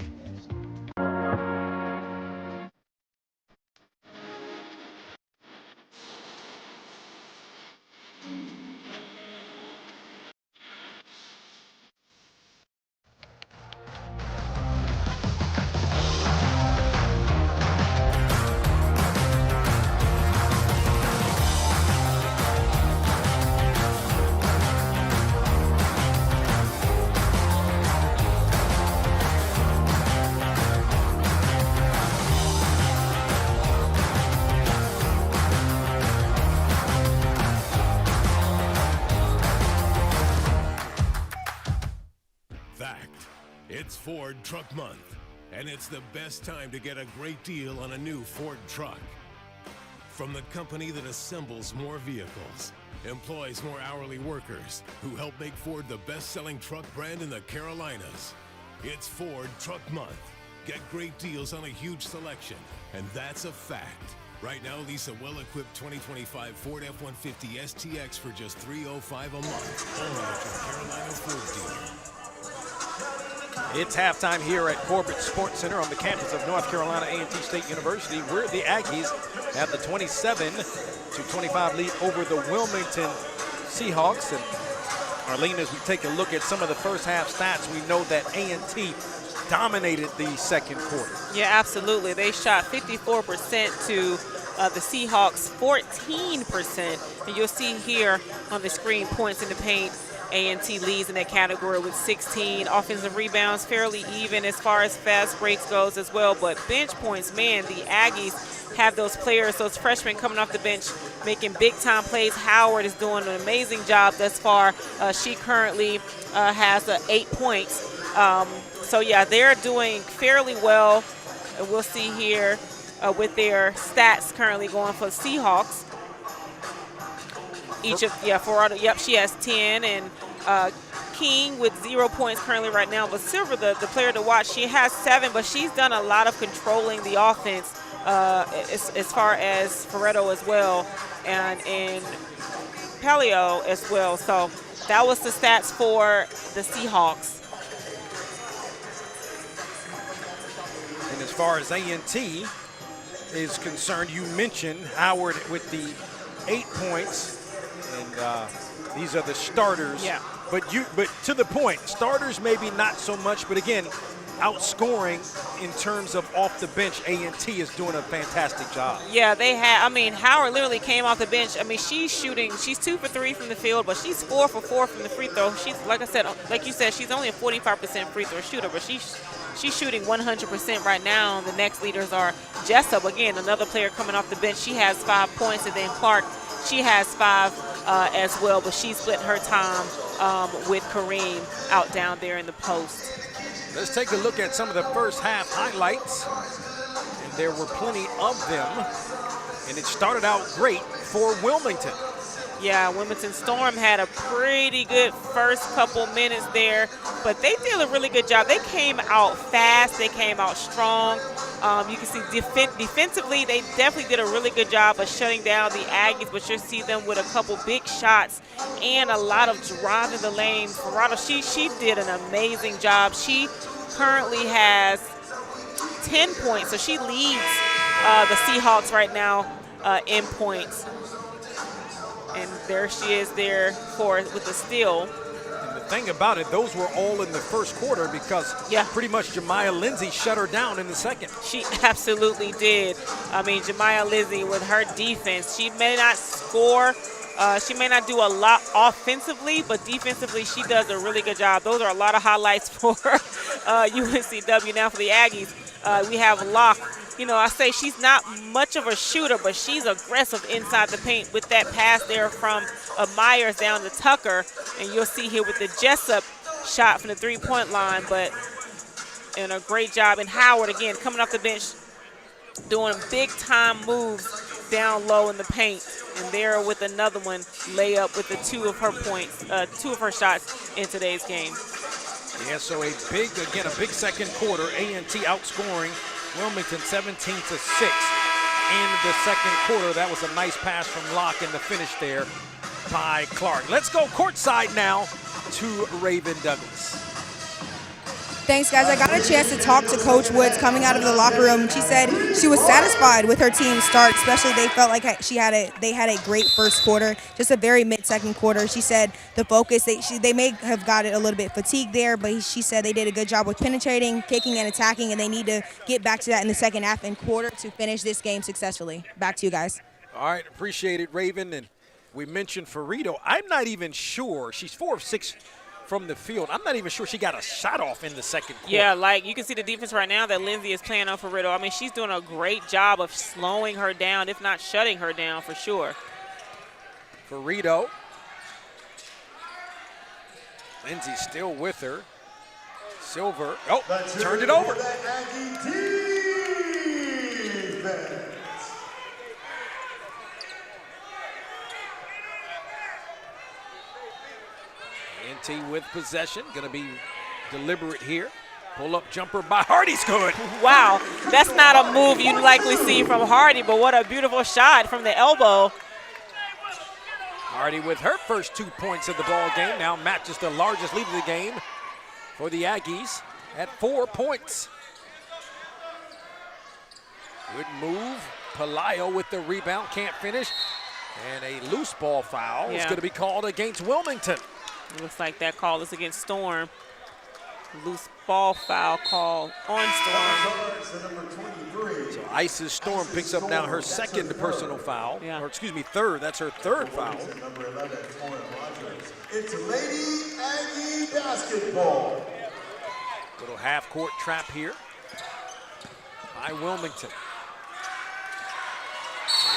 It's Ford Truck Month, and it's the best time to get a great deal on a new Ford truck. From the company that assembles more vehicles, employs more hourly workers, who help make Ford the best-selling truck brand in the Carolinas. It's Ford Truck Month. Get great deals on a huge selection, and that's a fact. Right now, lease a well-equipped 2025 Ford F-150 STX for just $305 a month, only at your Carolina Ford dealer. It's halftime here at Corbett Sports Center on the campus of North Carolina A&T State University, where the Aggies have the 27-25 lead over the Wilmington Seahawks. And Arlene, as we take a look at some of the first half stats, we know that A&T dominated the second quarter. Yeah, absolutely. They shot 54% to the Seahawks 14%. And you'll see here on the screen points in the paint. A&T leads in that category with 16. Offensive rebounds fairly even as far as fast breaks goes as well. But bench points, man, the Aggies have those players, those freshmen coming off the bench making big-time plays. Howard is doing an amazing job thus far. She currently has 8 points. So, yeah, they're doing fairly well. We'll see here with their stats currently going for the Seahawks. Ferrado, she has 10, and King with 0 points currently right now. But Silver, the player to watch, she has 7, but she's done a lot of controlling the offense as far as Ferrado as well, and in Paleo as well. So that was the stats for the Seahawks. And as far as A&T is concerned, you mentioned Howard with the 8 points. And these are the starters. Yeah. But to the point, starters maybe not so much. But again, outscoring in terms of off the bench. A&T is doing a fantastic job. Yeah, they had. I mean, Howard literally came off the bench. I mean, she's shooting. She's 2 for 3 from the field, but she's 4 for 4 from the free throw. She's, like I said, like you said, she's only a 45% free throw shooter, but she's shooting 100% right now. The next leaders are Jessup, again, another player coming off the bench. She has 5 points, and then Clark, she has 5 as well, but she's splitting her time with Kareem out down there in the post. Let's take a look at some of the first half highlights. And there were plenty of them. And it started out great for Wilmington. Yeah, Wilmington Storm had a pretty good first couple minutes there, but they did a really good job. They came out fast. They came out strong. You can see defensively, they definitely did a really good job of shutting down the Aggies, but you'll see them with a couple big shots and a lot of driving the lane. Ferraro, she did an amazing job. She currently has 10 points, so she leads the Seahawks right now in points. And there she is there with the steal. And the thing about it, those were all in the first quarter because pretty much Jemiah Lindsay shut her down in the second. She absolutely did. I mean, Jemiah Lindsay with her defense, she may not score. She may not do a lot offensively, but defensively she does a really good job. Those are a lot of highlights for UNCW. Now for the Aggies, we have Locke. You know, I say she's not much of a shooter, but she's aggressive inside the paint with that pass there from Myers down to Tucker. And you'll see here with the Jessup shot from the three-point line, but and a great job. And Howard, again, coming off the bench, doing big-time moves down low in the paint. And there with another one, layup with the 2 of her points, 2 of her shots in today's game. Yeah, so a big second quarter. A&T outscoring Wilmington 17-6 in the second quarter. That was a nice pass from Locke in the finish there by Clark. Let's go courtside now to Raven Douglas. Thanks, guys. I got a chance to talk to Coach Woods coming out of the locker room. She said she was satisfied with her team's start, especially they felt like they had a great first quarter, just a very mid-second quarter. She said the focus, they may have got it a little bit fatigued there, but she said they did a good job with penetrating, kicking, and attacking, and they need to get back to that in the second half and quarter to finish this game successfully. Back to you guys. All right, appreciate it, Raven. And we mentioned Ferrito. I'm not even sure. She's 4 of 6 from the field. I'm not even sure she got a shot off in the second quarter. Yeah, like you can see the defense right now that Lindsay is playing on Ferrito. I mean, she's doing a great job of slowing her down, if not shutting her down for sure. Ferrito. Lindsay still with her. Silver. Oh, turned it over. A&T with possession, going to be deliberate here. Pull-up jumper by Hardy's good. Wow, that's not a move you'd likely see from Hardy, but what a beautiful shot from the elbow. Hardy with her first 2 points of the ball game now matches the largest lead of the game for the Aggies at 4 points. Good move. Pelayo with the rebound, can't finish. And a loose ball foul is going to be called against Wilmington. It looks like that call is against Storm. Loose ball foul call on Storm. So Isis Storm picks up now her second personal foul. Or excuse me, third. That's her third foul. It's Lady Aggie basketball. Little half-court trap here by Wilmington.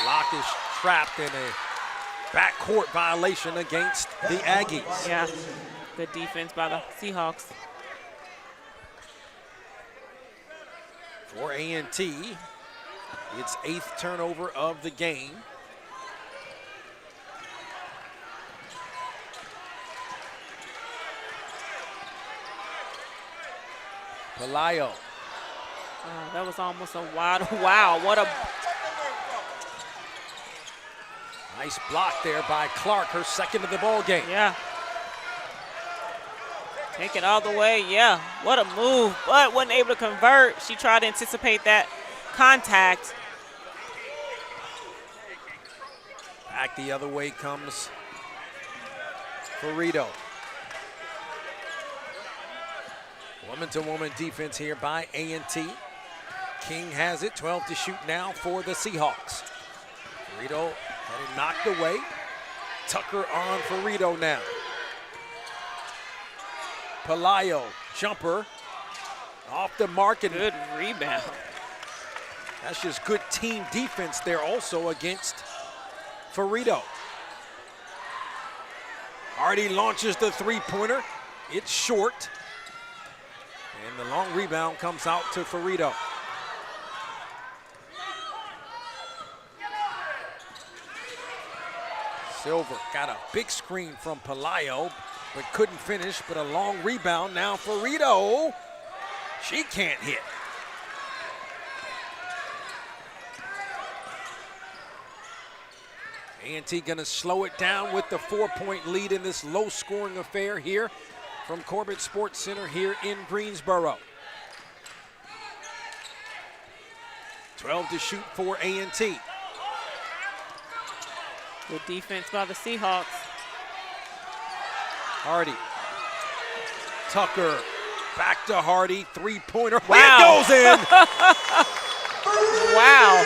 Locke is trapped in a backcourt violation against the Aggies. Yeah, good defense by the Seahawks. For A&T, it's 8th turnover of the game. Pelayo. Oh, that was almost a wide, wow, what a. Nice block there by Clark, her second of the ball game. Yeah. Take it all the way, yeah. What a move, but wasn't able to convert. She tried to anticipate that contact. Back the other way comes Ferrito. Woman-to-woman defense here by A&T. King has it, 12 to shoot now for the Seahawks. Ferrito had it knocked away. Tucker on Ferrito now. Pelayo, jumper, off the mark. And good rebound. That's just good team defense there also against Ferrito. Hardy launches the three-pointer. It's short. And the long rebound comes out to Ferrito. Silver got a big screen from Pelayo, but couldn't finish, but a long rebound now Ferrito. She can't hit. A&T gonna slow it down with the 4-point lead in this low-scoring affair here from Corbett Sports Center here in Greensboro. 12 to shoot for A&T. Good defense by the Seahawks. Hardy. Tucker back to Hardy, three-pointer. Wow. It goes in. Wow.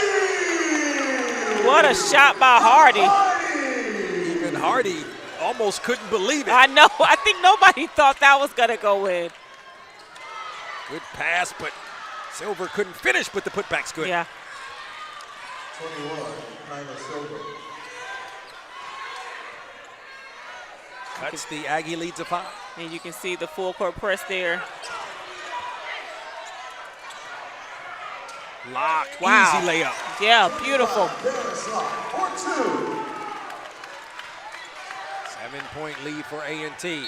What a shot by Hardy. Even Hardy almost couldn't believe it. I know. I think nobody thought that was going to go in. Good pass, but Silver couldn't finish, but the putback's good. Yeah. 21, Kyla Silver. Cuts the Aggie lead to 5. And you can see the full court press there. Lock, wow. Easy layup. Yeah, beautiful. 7-point lead for A&T. And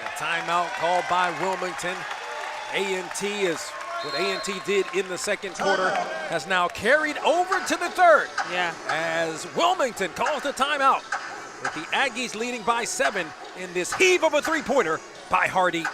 a timeout called by Wilmington. A&T is what A&T did in the second quarter has now carried over to the third. Yeah. As Wilmington calls the timeout with the Aggies leading by 7 in this heave of a three-pointer by Hardy.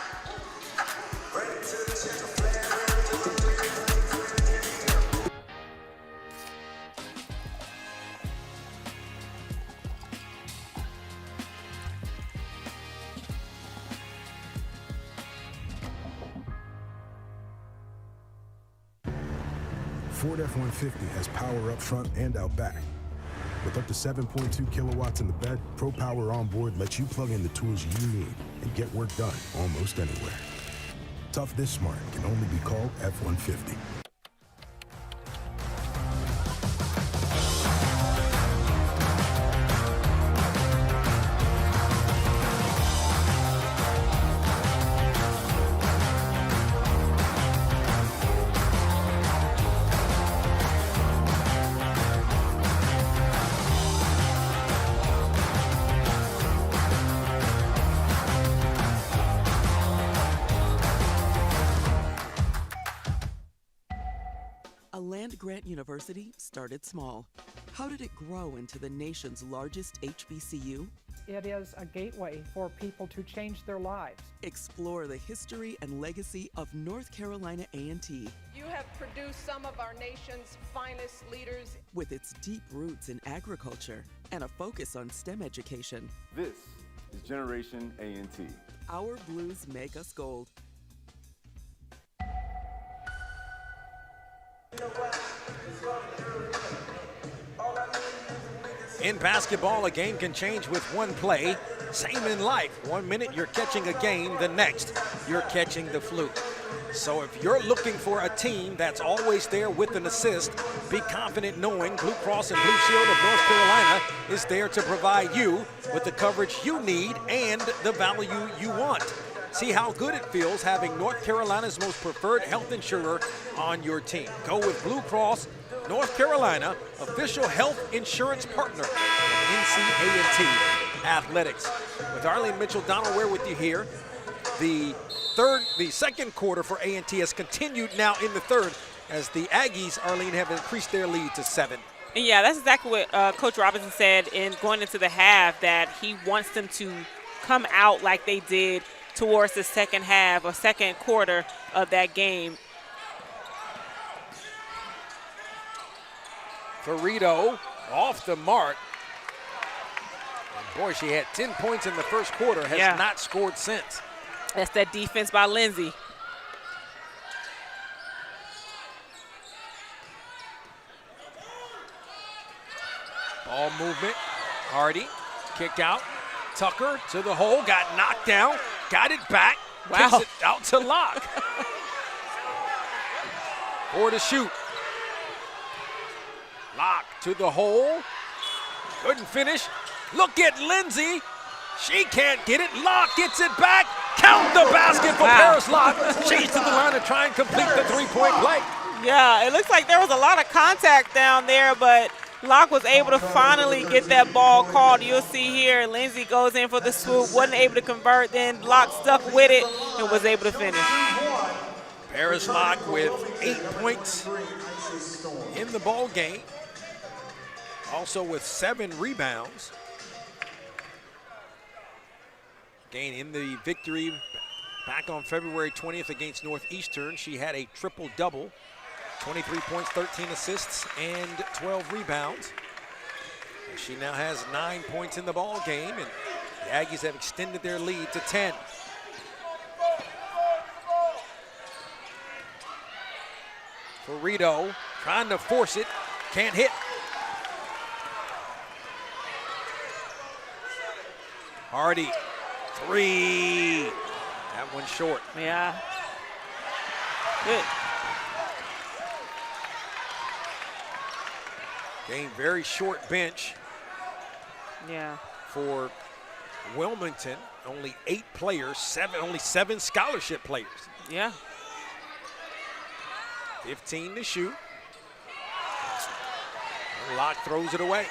Ford F-150 has power up front and out back. With up to 7.2 kilowatts in the bed, Pro Power Onboard lets you plug in the tools you need and get work done almost anywhere. Tough this smart can only be called F-150. Land-grant university started small. How did it grow into the nation's largest HBCU? It is a gateway for people to change their lives. Explore the history and legacy of North Carolina A&T. You have produced some of our nation's finest leaders. With its deep roots in agriculture and a focus on STEM education. This is Generation A&T. Our blues make us gold. In basketball, a game can change with one play. Same in life. 1 minute you're catching a game, the next you're catching the fluke. So if you're looking for a team that's always there with an assist, be confident knowing Blue Cross and Blue Shield of North Carolina is there to provide you with the coverage you need and the value you want. See how good it feels having North Carolina's most preferred health insurer on your team. Go with Blue Cross, North Carolina, official health insurance partner of NCAA Athletics. With Arlene Mitchell-Donald, with you here. The second quarter for A&T has continued now in the third as the Aggies, Arlene, have increased their lead to 7. And yeah, that's exactly what Coach Robinson said in going into the half, that he wants them to come out like they did towards the second half or second quarter of that game. Ferrito off the mark. And boy, she had 10 points in the first quarter, has not scored since. That's that defense by Lindsay. Ball movement. Hardy, kick out. Tucker to the hole, got knocked down, got it back, kicks it out to Locke. For to shoot. Locke to the hole, couldn't finish. Look at Lindsay, she can't get it. Locke gets it back, count the basket for Paris Locke. She's to the line to try and complete the three-point play. Yeah, it looks like there was a lot of contact down there, but Locke was able to finally get that ball called. You'll see here, Lindsay goes in for the swoop, wasn't able to convert, then Locke stuck with it and was able to finish. Paris Locke with 8 points in the ball game, also with 7 rebounds. Again, in the victory back on February 20th against Northeastern, she had a triple-double. 23 points, 13 assists, and 12 rebounds. And she now has 9 points in the ball game, and the Aggies have extended their lead to 10. Ferrito trying to force it, can't hit. Hardy, 3. That one's short. Yeah. Good. Game very short bench. Yeah. For Wilmington, only 8 players, only 7 scholarship players. Yeah. 15 to shoot. And Locke throws it away.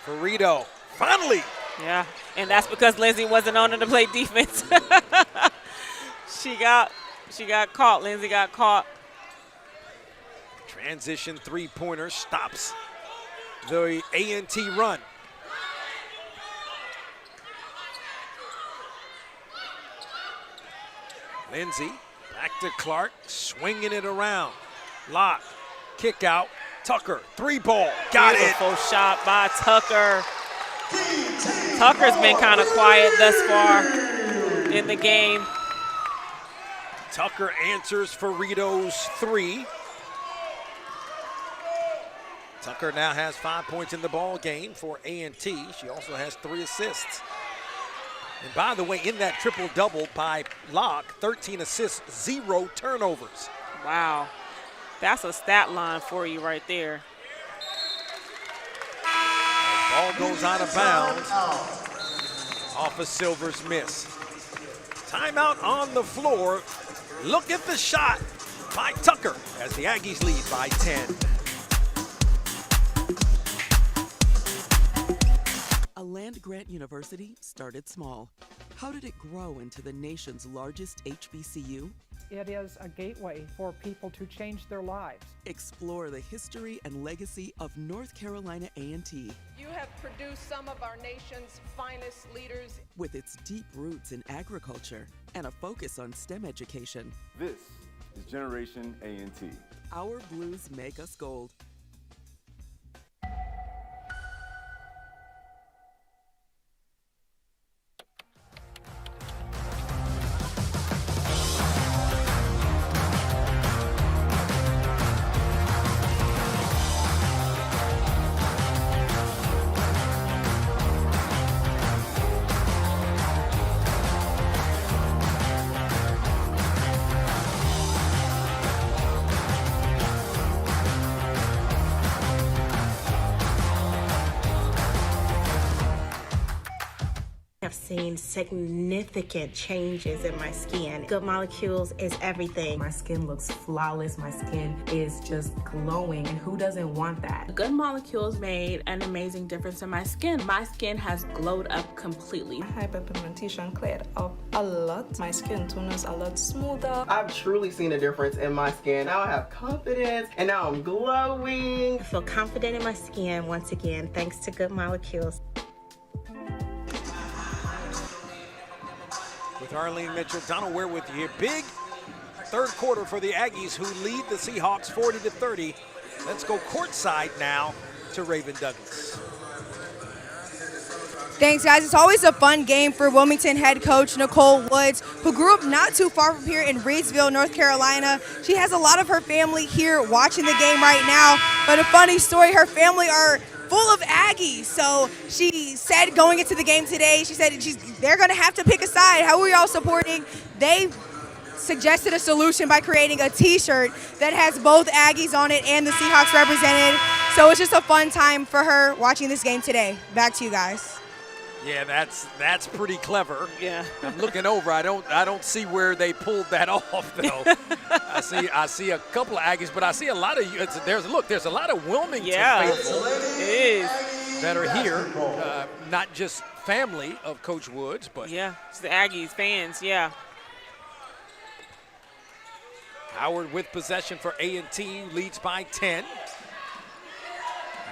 Ferrito, finally. Yeah, and that's because Lindsay wasn't on her to play defense. She got caught. Lindsay got caught. Transition three-pointer stops the A&T run. Lindsay back to Clark, swinging it around. Locke, kick out. Tucker, 3-ball, got it. Beautiful shot by Tucker. Tucker's been kind of quiet thus far in the game. Tucker answers Ferrito's 3. Tucker now has 5 points in the ball game for A&T. She also has 3 assists. And by the way, in that triple-double by Locke, 13 assists, 0 turnovers. Wow. That's a stat line for you right there. The ball goes out of bounds off of Silver's miss. Timeout on the floor. Look at the shot by Tucker as the Aggies lead by 10. A land-grant university started small. How did it grow into the nation's largest HBCU? It is a gateway for people to change their lives. Explore the history and legacy of North Carolina A&T. You have produced some of our nation's finest leaders. With its deep roots in agriculture and a focus on STEM education. This is Generation A&T. Our blues make us gold. I've seen significant changes in my skin. Good Molecules is everything. My skin looks flawless. My skin is just glowing. And who doesn't want that? Good Molecules made an amazing difference in my skin. My skin has glowed up completely. Hyperpigmentation cleared up a lot. My skin tone is a lot smoother. I've truly seen a difference in my skin. Now I have confidence and now I'm glowing. I feel confident in my skin once again, thanks to Good Molecules. With Arlene Mitchell, Donald Ware with you here. Big third quarter for the Aggies, who lead the Seahawks 40-30. Let's go courtside now to Raven Douglas. Thanks, guys. It's always a fun game for Wilmington head coach Nicole Woods, who grew up not too far from here in Reidsville, North Carolina. She has a lot of her family here watching the game right now. But a funny story, her family are full of Aggies. So she said going into the game today, she said they're going to have to pick a side. How are y'all supporting? They suggested a solution by creating a T-shirt that has both Aggies on it and the Seahawks represented. So it's just a fun time for her watching this game today. Back to you guys. Yeah, that's pretty clever. Yeah. I'm looking over. I don't see where they pulled that off though. I see a couple of Aggies, but I see a lot of there's a lot of Wilmington faithful it is that are here. Not just family of Coach Woods, but yeah, it's the Aggies fans. Yeah. Howard with possession for A&T, leads by 10.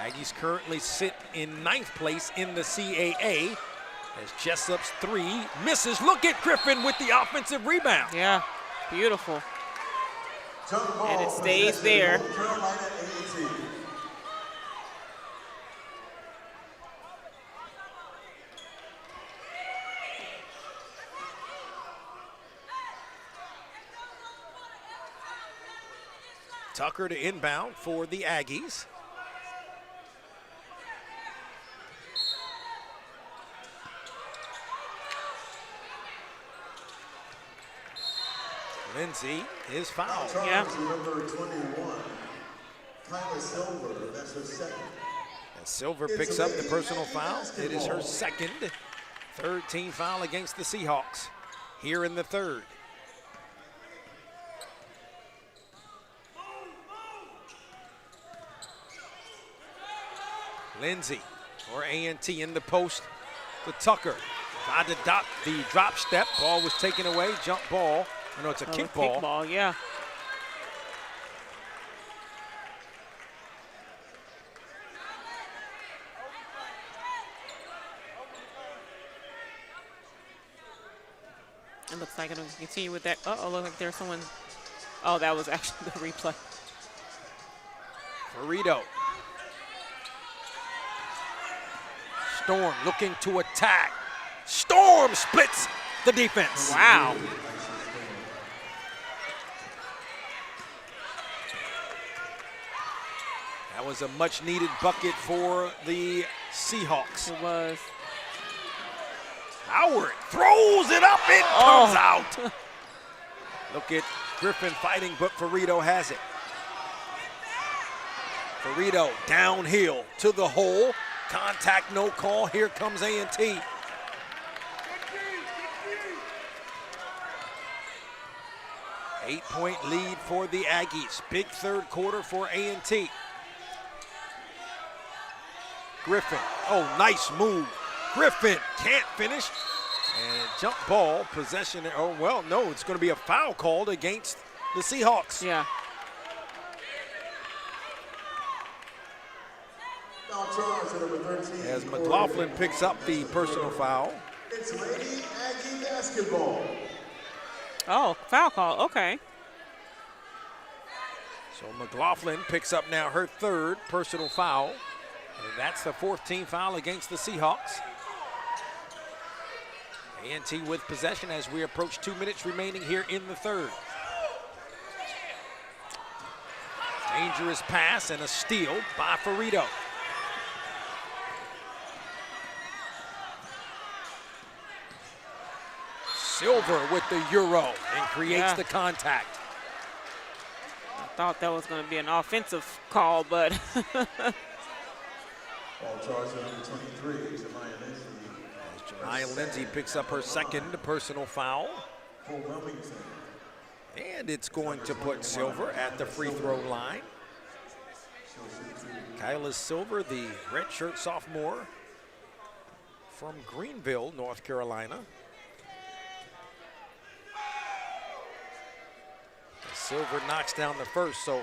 Aggies currently sit in 9th place in the CAA as Jessup's 3 misses. Look at Griffin with the offensive rebound. Yeah, beautiful. And it stays there. Tucker to inbound for the Aggies. Lindsay is fouled. Yeah. Number 21, Kyla Silver, that's her second. And Silver picks up the personal foul. It is her second. Third team foul against the Seahawks here in the third. Lindsay or A&T in the post to Tucker. Tried to dot the drop step. Ball was taken away. Jump ball. I know it's a kick ball. Kick ball, yeah. It looks like it'll continue with that. Uh-oh, look like there's someone. Oh, that was actually the replay. Burrito. Storm looking to attack. Storm splits the defense. Wow. That was a much needed bucket for the Seahawks. It was. Howard throws it up, it comes out. Look at Griffin fighting, but Burrito has it. Burrito downhill to the hole. Contact, no call. Here comes A&T. Eight-point lead for the Aggies. Big third quarter for A&T. Griffin, oh, nice move. Griffin can't finish. And jump ball, possession. Oh, well, no, it's going to be a foul called against the Seahawks. Yeah. As McLaughlin picks up the personal foul. It's Lady Aggie basketball. Oh, foul call, okay. So McLaughlin picks up now her third personal foul. And that's the 14th foul against the Seahawks. A&T with possession as we approach 2 minutes remaining here in the third. Dangerous pass and a steal by Burrito. Silver with the Euro and creates the contact. I thought that was going to be an offensive call, but. Ball charge number 23, Jemiah Lindsay. Jemiah Lindsay picks up her second personal foul. For Wilmington. And it's going to put Silver at the free throw line. Kyla Silver, the redshirt sophomore from Greenville, North Carolina. Silver knocks down the first, so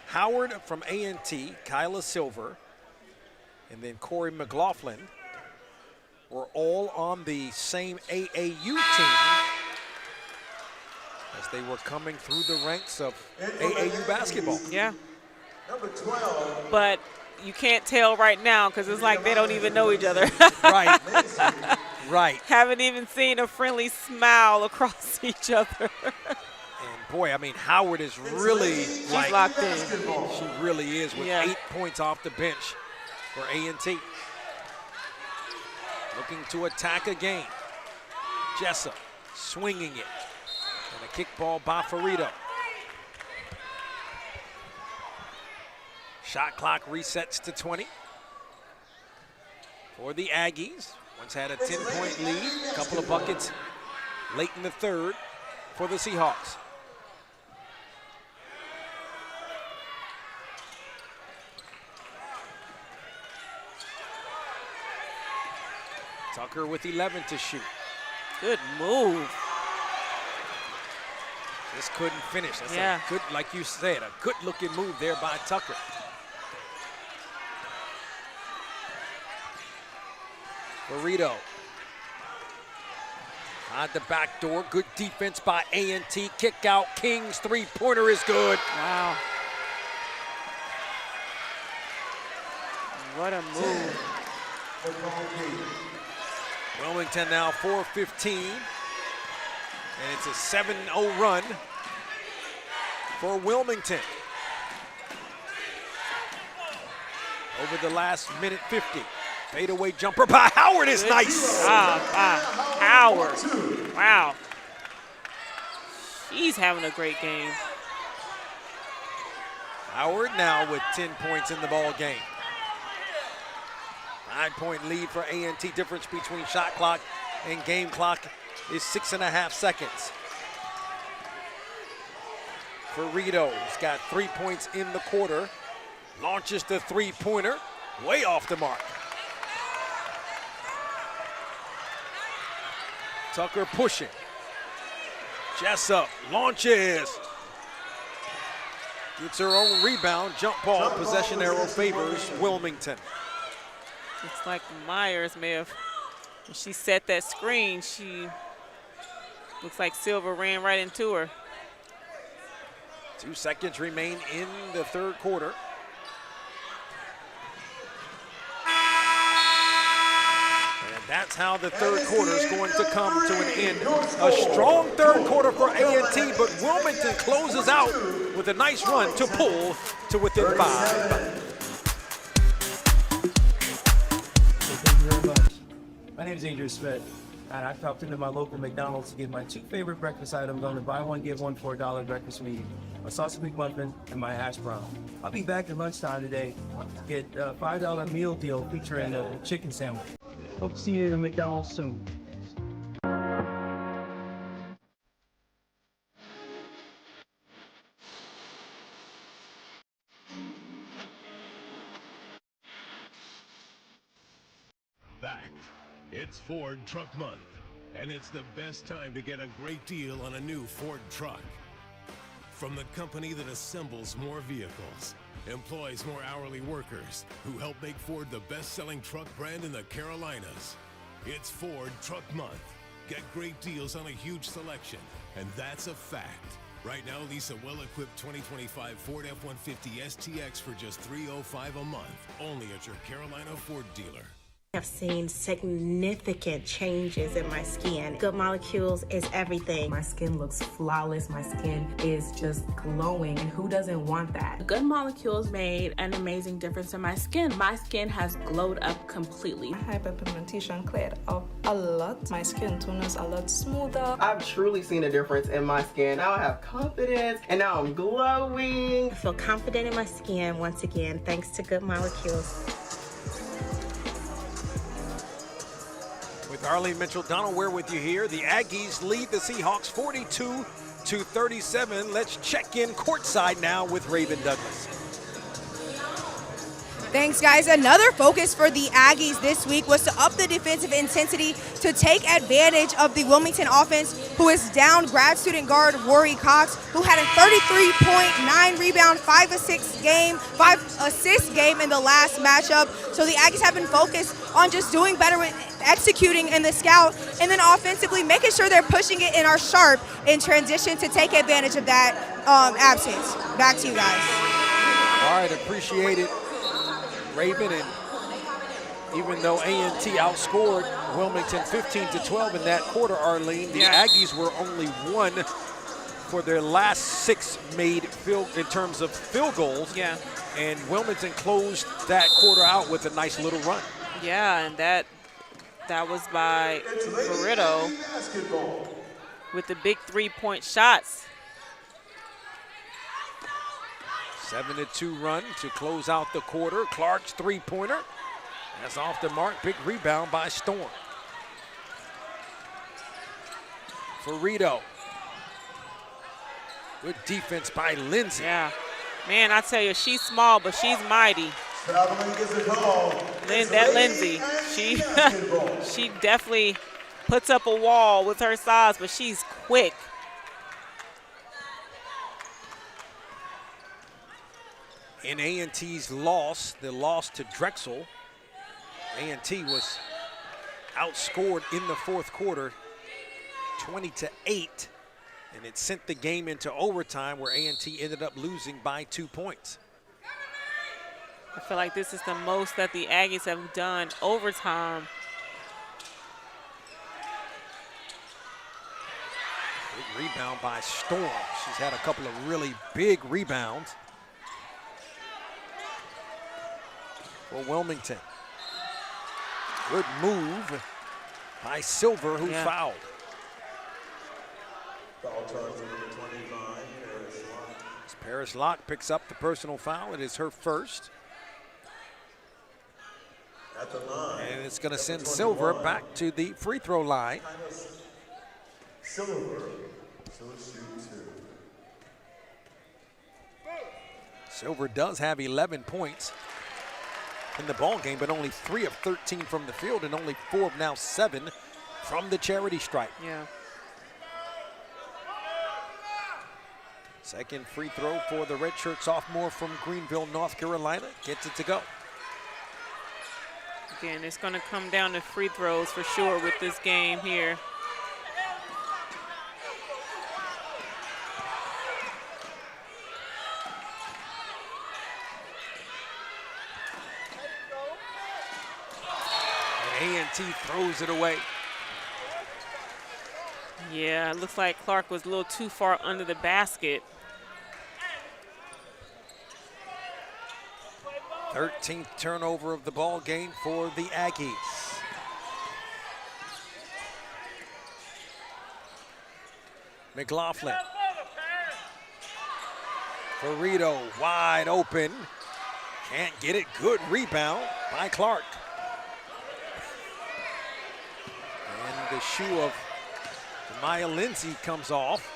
Howard from A&T, Kyla Silver, and then Corey McLaughlin were all on the same AAU team as they were coming through the ranks of AAU basketball. Yeah. Number 12. But you can't tell right now because it's like they don't even know each other. Right. Right. Haven't even seen a friendly smile across each other. And boy, I mean, Howard is really like, locked in. She really is with 8 points off the bench for A&T. Looking to attack again. Jessup swinging it. And a kick ball by Farito. Shot clock resets to 20 for the Aggies. Once had a 10-point lead, a couple of buckets late in the third for the Seahawks. Tucker with 11 to shoot. Good move. Just couldn't finish. That's a good, like you said, a good-looking move there by Tucker. Burrito. On the back door, good defense by A&T. Kick out, King's three-pointer is good. Wow. What a move. Wilmington now 4-15. And it's a 7-0 run for Wilmington. Over the last minute 50. Fadeaway jumper by Howard is nice. Howard. Wow. He's having a great game. Howard now with 10 points in the ball game. 9-point lead for A&T. Difference between shot clock and game clock is 6.5 seconds. Farito's got 3 points in the quarter. Launches the three-pointer, way off the mark. Tucker pushing. Jessup launches. Gets her own rebound, jump ball, possession arrow favors Wilmington. It's like Myers may have, when she set that screen, she looks like Silver ran right into her. 2 seconds remain in the third quarter. And that's how the third quarter is going to come to an end. A strong third quarter for A&T, but Wilmington closes out with a nice run to pull to within 5. Thank you very much. My name is Adrian Smith, and I popped into my local McDonald's to get my 2 favorite breakfast items on the buy one, get one for $1 breakfast meal. A sausage McMuffin and my hash brown. I'll be back at lunchtime today to get a $5 meal deal featuring a chicken sandwich. Hope to see you at McDonald's soon. Back. It's Ford Truck Month, and it's the best time to get a great deal on a new Ford truck. From the company that assembles more vehicles, employs more hourly workers, who help make Ford the best-selling truck brand in the Carolinas. It's Ford Truck Month. Get great deals on a huge selection, and that's a fact. Right now, lease a well-equipped 2025 Ford F-150 STX for just $305 a month, only at your Carolina Ford dealer. I've seen significant changes in my skin. Good Molecules is everything. My skin looks flawless. My skin is just glowing. And who doesn't want that? Good Molecules made an amazing difference in my skin. My skin has glowed up completely. Hyperpigmentation cleared up a lot. My skin tone is a lot smoother. I've truly seen a difference in my skin. Now I have confidence, and now I'm glowing. I feel confident in my skin once again, thanks to Good Molecules. With Arlene Mitchell-Donald, we're with you here. The Aggies lead the Seahawks 42-37. Let's check in courtside now with Raven Douglas. Thanks, guys. Another focus for the Aggies this week was to up the defensive intensity to take advantage of the Wilmington offense, who is down grad student guard Rory Cox, who had a 33.9 rebound, 5 assist game in the last matchup. So the Aggies have been focused on just doing better with executing in the scout, and then offensively making sure they're pushing it and are sharp in transition to take advantage of that absence. Back to you guys. All right, appreciate it. Raven, and even though A&T outscored Wilmington 15-12 in that quarter, Arlene, the Aggies were only one for their last 6 made in terms of field goals. Yeah. And Wilmington closed that quarter out with a nice little run. Yeah, and that was by Burrito with the big 3-point shots. 7-2 run to close out the quarter. Clark's 3-pointer. That's off the mark. Big rebound by Storm. Burrito. Good defense by Lindsay. Yeah. Man, I tell you, she's small, but she's mighty. That Lindsay, she definitely puts up a wall with her size, but she's quick. In A&T's loss, the loss to Drexel, A&T was outscored in the fourth quarter 20-8, and it sent the game into overtime where A&T ended up losing by 2 points. I feel like this is the most that the Aggies have done overtime. Big rebound by Storm. She's had a couple of really big rebounds for Wilmington. Good move by Silver, who's fouled. Foul charge number 25, Paris Locke. As Paris Locke picks up the personal foul, it is her first. At the line. And it's going to send Silver back to the free throw line. Silver, so shoot 2. Silver does have 11 points in the ball game, but only 3 of 13 from the field and only 4 of now 7 from the charity stripe. Yeah. Second free throw for the redshirt sophomore from Greenville, North Carolina. Gets it to go. Again, it's going to come down to free throws for sure with this game here. A&T throws it away. Yeah, it looks like Clark was a little too far under the basket. 13th turnover of the ball game for the Aggies. McLaughlin. Burrito wide open. Can't get it. Good rebound by Clark. And the shoe of Maya Lindsay comes off.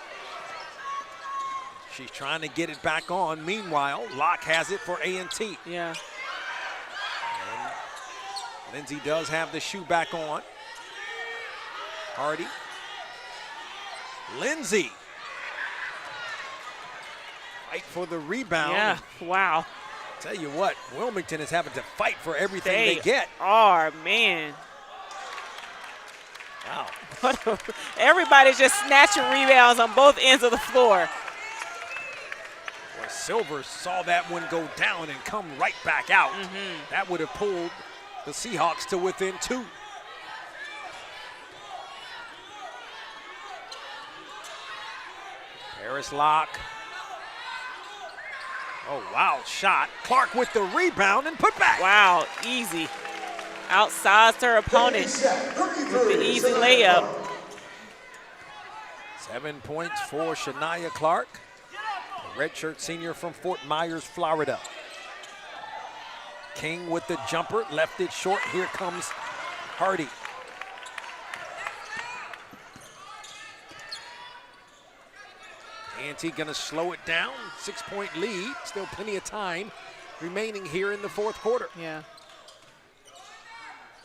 She's trying to get it back on. Meanwhile, Locke has it for A&T. Yeah. And Lindsay does have the shoe back on. Hardy. Lindsay. Fight for the rebound. Yeah, wow. Tell you what, Wilmington is having to fight for everything they get. Man. Wow. Everybody's just snatching rebounds on both ends of the floor. Boy, Silver saw that one go down and come right back out. That would have pulled the Seahawks to within 2. Paris Locke. Oh, wow, shot. Clark with the rebound and put back. Wow, easy. Outsized her opponent with the easy layup. 7 points for Shania Clark, a redshirt senior from Fort Myers, Florida. King with the jumper, left it short. Here comes Hardy. A&T gonna slow it down. 6-point lead, still plenty of time remaining here in the fourth quarter. Yeah.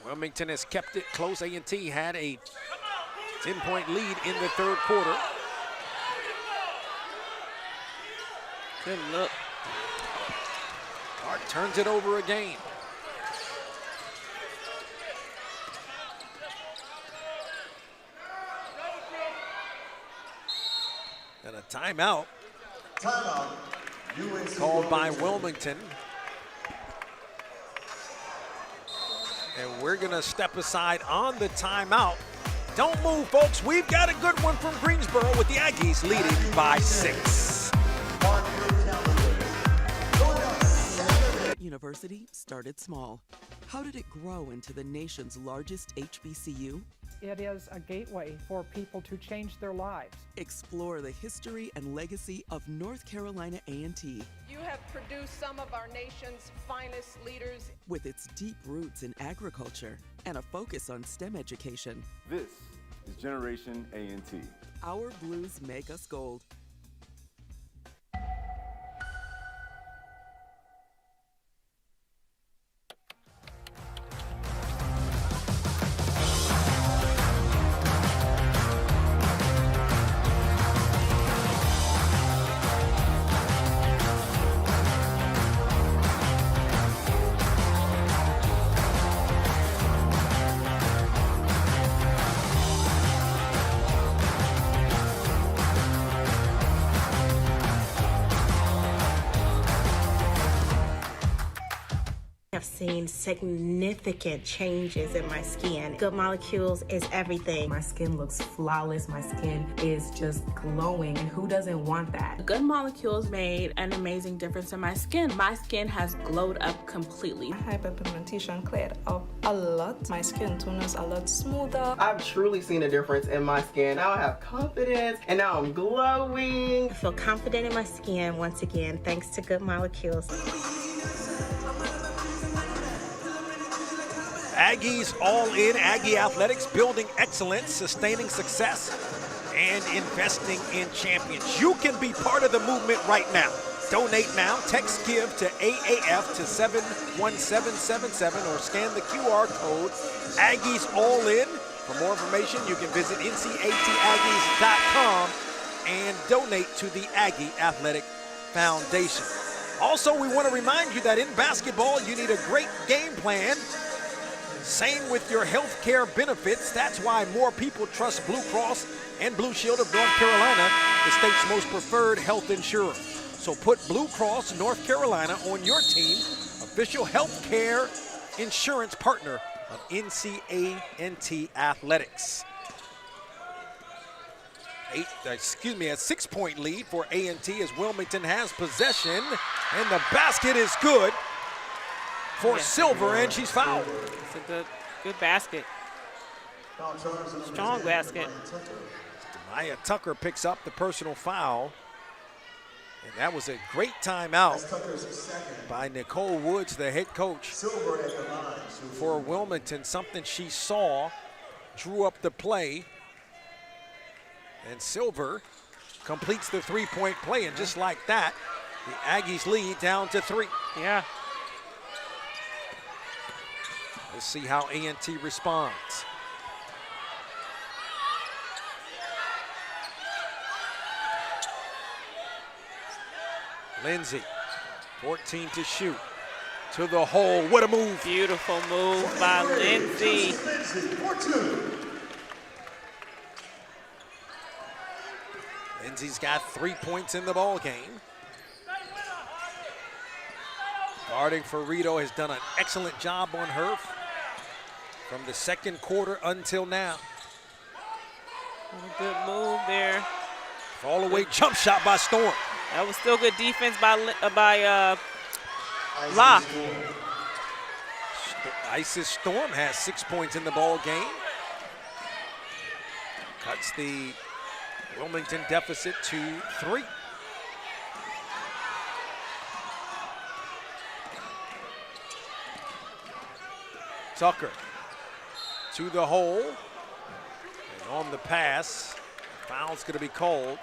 Wilmington has kept it close. A&T had a 10-point lead in the third quarter. Good look. Clark turns it over again. And a timeout. Timeout. Called by Wilmington. and we're going to step aside on the timeout. Don't move, folks. We've got a good one from Greensboro with the Aggies leading by 6. University started small. How did it grow into the nation's largest HBCU? It is a gateway for people to change their lives. Explore the history and legacy of North Carolina A&T. You have produced some of our nation's finest leaders. With its deep roots in agriculture and a focus on STEM education. This is Generation A&T. Our blues make us gold. I've seen significant changes in my skin. Good Molecules is everything. My skin looks flawless. My skin is just glowing. And who doesn't want that? Good Molecules made an amazing difference in my skin. My skin has glowed up completely. Hyperpigmentation cleared up a lot. My skin tone is a lot smoother. I've truly seen a difference in my skin. Now I have confidence and now I'm glowing. I feel confident in my skin once again, thanks to Good Molecules. Aggies all in, Aggie athletics, building excellence, sustaining success, and investing in champions. You can be part of the movement right now. Donate now, text GIVE to AAF to 71777 or scan the QR code, Aggies all in. For more information, you can visit ncataggies.com and donate to the Aggie Athletic Foundation. Also, we want to remind you that in basketball, you need a great game plan. Same with your health care benefits. That's why more people trust Blue Cross and Blue Shield of North Carolina, the state's most preferred health insurer. So put Blue Cross North Carolina on your team, official health care insurance partner of NCANT Athletics. A 6-point lead for A&T as Wilmington has possession, and the basket is good for Silver, and she's fouled. It's a good basket. Strong basket. Maya Tucker picks up the personal foul. And that was a great timeout by Nicole Woods, the head coach for Wilmington. Something she saw, drew up the play, and Silver completes the three-point play. And just like that, the Aggies lead down to 3. Yeah. Let's see how A&T responds. Lindsay, 14 to shoot. To the hole, what a move. Beautiful move by Lindsay. Lindsay's got 3 points in the ball game. Guarding for Rito has done an excellent job on her from the second quarter until now. Good move there. Fall away jump shot by Storm. That was still good defense by Locke. Isis Storm has 6 points in the ball game. Cuts the Wilmington deficit to 3. Tucker to the hole, and on the pass, foul's going to be called.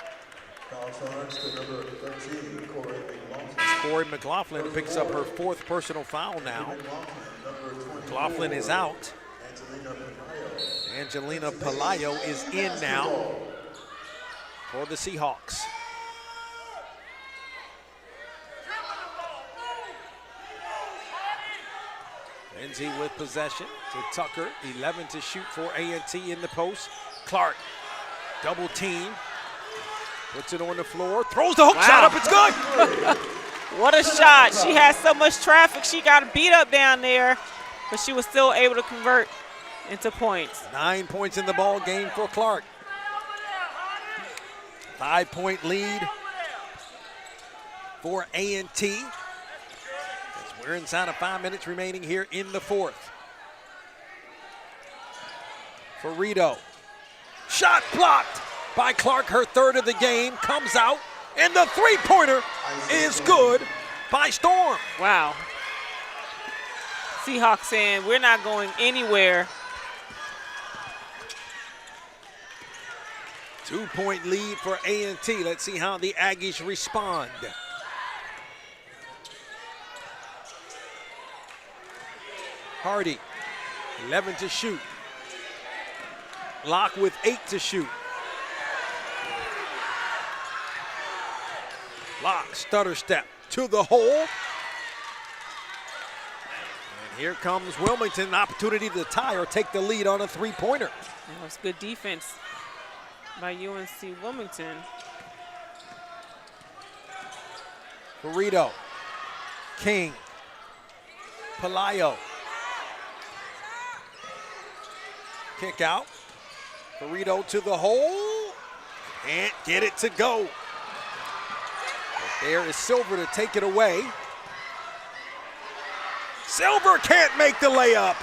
Corey McLaughlin picks up her 4th personal foul now. McLaughlin is out. Angelina Pelayo is in now for the Seahawks. Lindsay with possession to Tucker, 11 to shoot for A&T in the post. Clark, double team, puts it on the floor, throws the hook shot up, it's good! What a shot. She has so much traffic, she got beat up down there. but she was still able to convert into points. 9 points in the ball game for Clark. 5-point lead for A&T. As we're inside of 5 minutes remaining here in the fourth. Ferrito. Shot blocked by Clark, her third of the game, comes out, and the three-pointer is good by Storm. Wow. Seahawks saying we're not going anywhere. 2-point lead for A&T. Let's see how the Aggies respond. Hardy, 11 to shoot. Locke with 8 to shoot. Locke, stutter step to the hole. And here comes Wilmington, an opportunity to tie or take the lead on a three-pointer. That was good defense by UNC Wilmington. Burrito, King, Palayo. Kick out. Burrito to the hole. Can't get it to go. But there is Silver to take it away. Silver can't make the layup.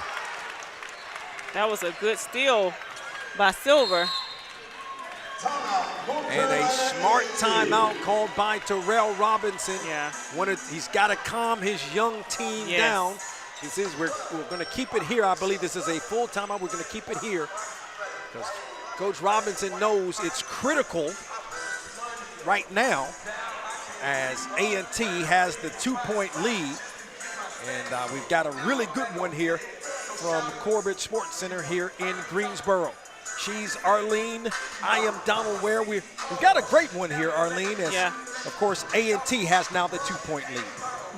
That was a good steal by Silver. And a smart timeout called by Terrell Robinson. Yeah. He's got to calm his young team down. He says we're going to keep it here. I believe this is a full timeout. We're going to keep it here because Coach Robinson knows it's critical right now as A&T has the 2-point lead. And we've got a really good one here from Corbett Sports Center here in Greensboro. She's Arlene. I am Donald Ware. We've got a great one here, Arlene. As, of course, A&T has now the 2-point lead.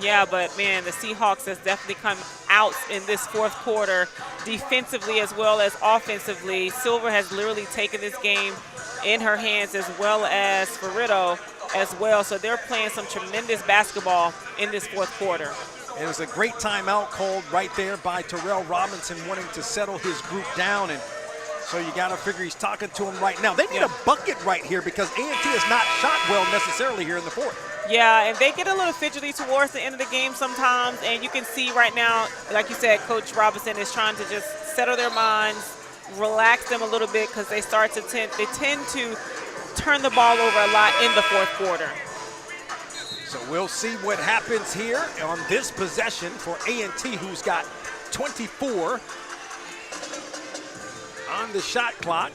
Yeah, but, man, the Seahawks has definitely come out in this fourth quarter defensively as well as offensively. Silver has literally taken this game in her hands as well as Ferrito as well. So they're playing some tremendous basketball in this fourth quarter. It was a great timeout called right there by Terrell Robinson wanting to settle his group down. And so you got to figure he's talking to him right now. They need a bucket right here because A&T has not shot well necessarily here in the fourth. Yeah, and they get a little fidgety towards the end of the game sometimes, and you can see right now, like you said, Coach Robinson is trying to just settle their minds, relax them a little bit because they tend to turn the ball over a lot in the fourth quarter. So we'll see what happens here on this possession for A&T, who's got 24 on the shot clock,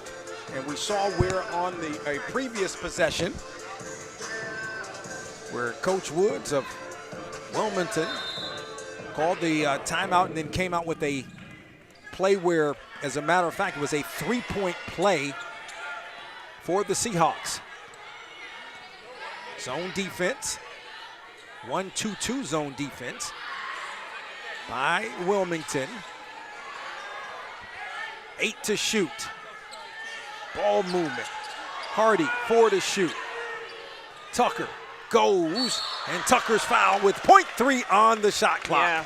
and we saw where on a previous possession where Coach Woods of Wilmington called the timeout and then came out with a play where, as a matter of fact, it was a 3-point play for the Seahawks. Zone defense, 1-2-2 zone defense by Wilmington. 8 to shoot. Ball movement. Hardy, 4 to shoot. Tucker goes, and Tucker's fouled with .3 on the shot clock. Yeah.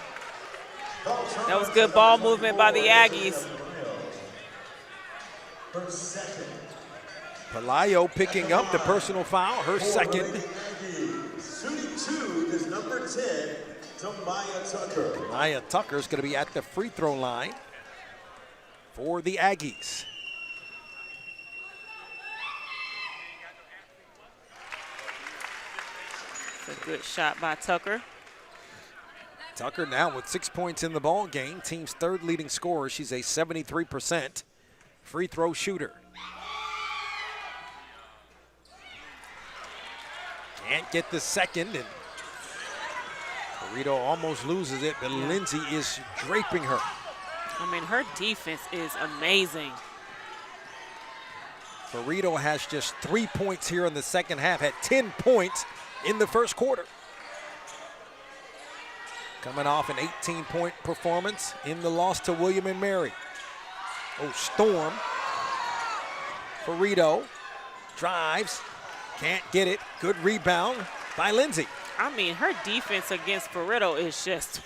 That was good ball movement by the Aggies. Palayo picking up the personal foul, her second. Shooting 2 is number 10, Tamaya Tucker. Tamaya Tucker's going to be at the free throw line for the Aggies. It's a good shot by Tucker. Tucker now with 6 points in the ball game, team's third leading scorer. She's a 73% free throw shooter. Can't get the second, and Burrito almost loses it, but Lindsay is draping her. I mean, her defense is amazing. Burrito has just 3 points here in the second half, had 10 points in the first quarter. Coming off an 18-point performance in the loss to William and Mary. Oh, Storm. Burrito drives, can't get it. Good rebound by Lindsay. I mean, her defense against Ferrito is just,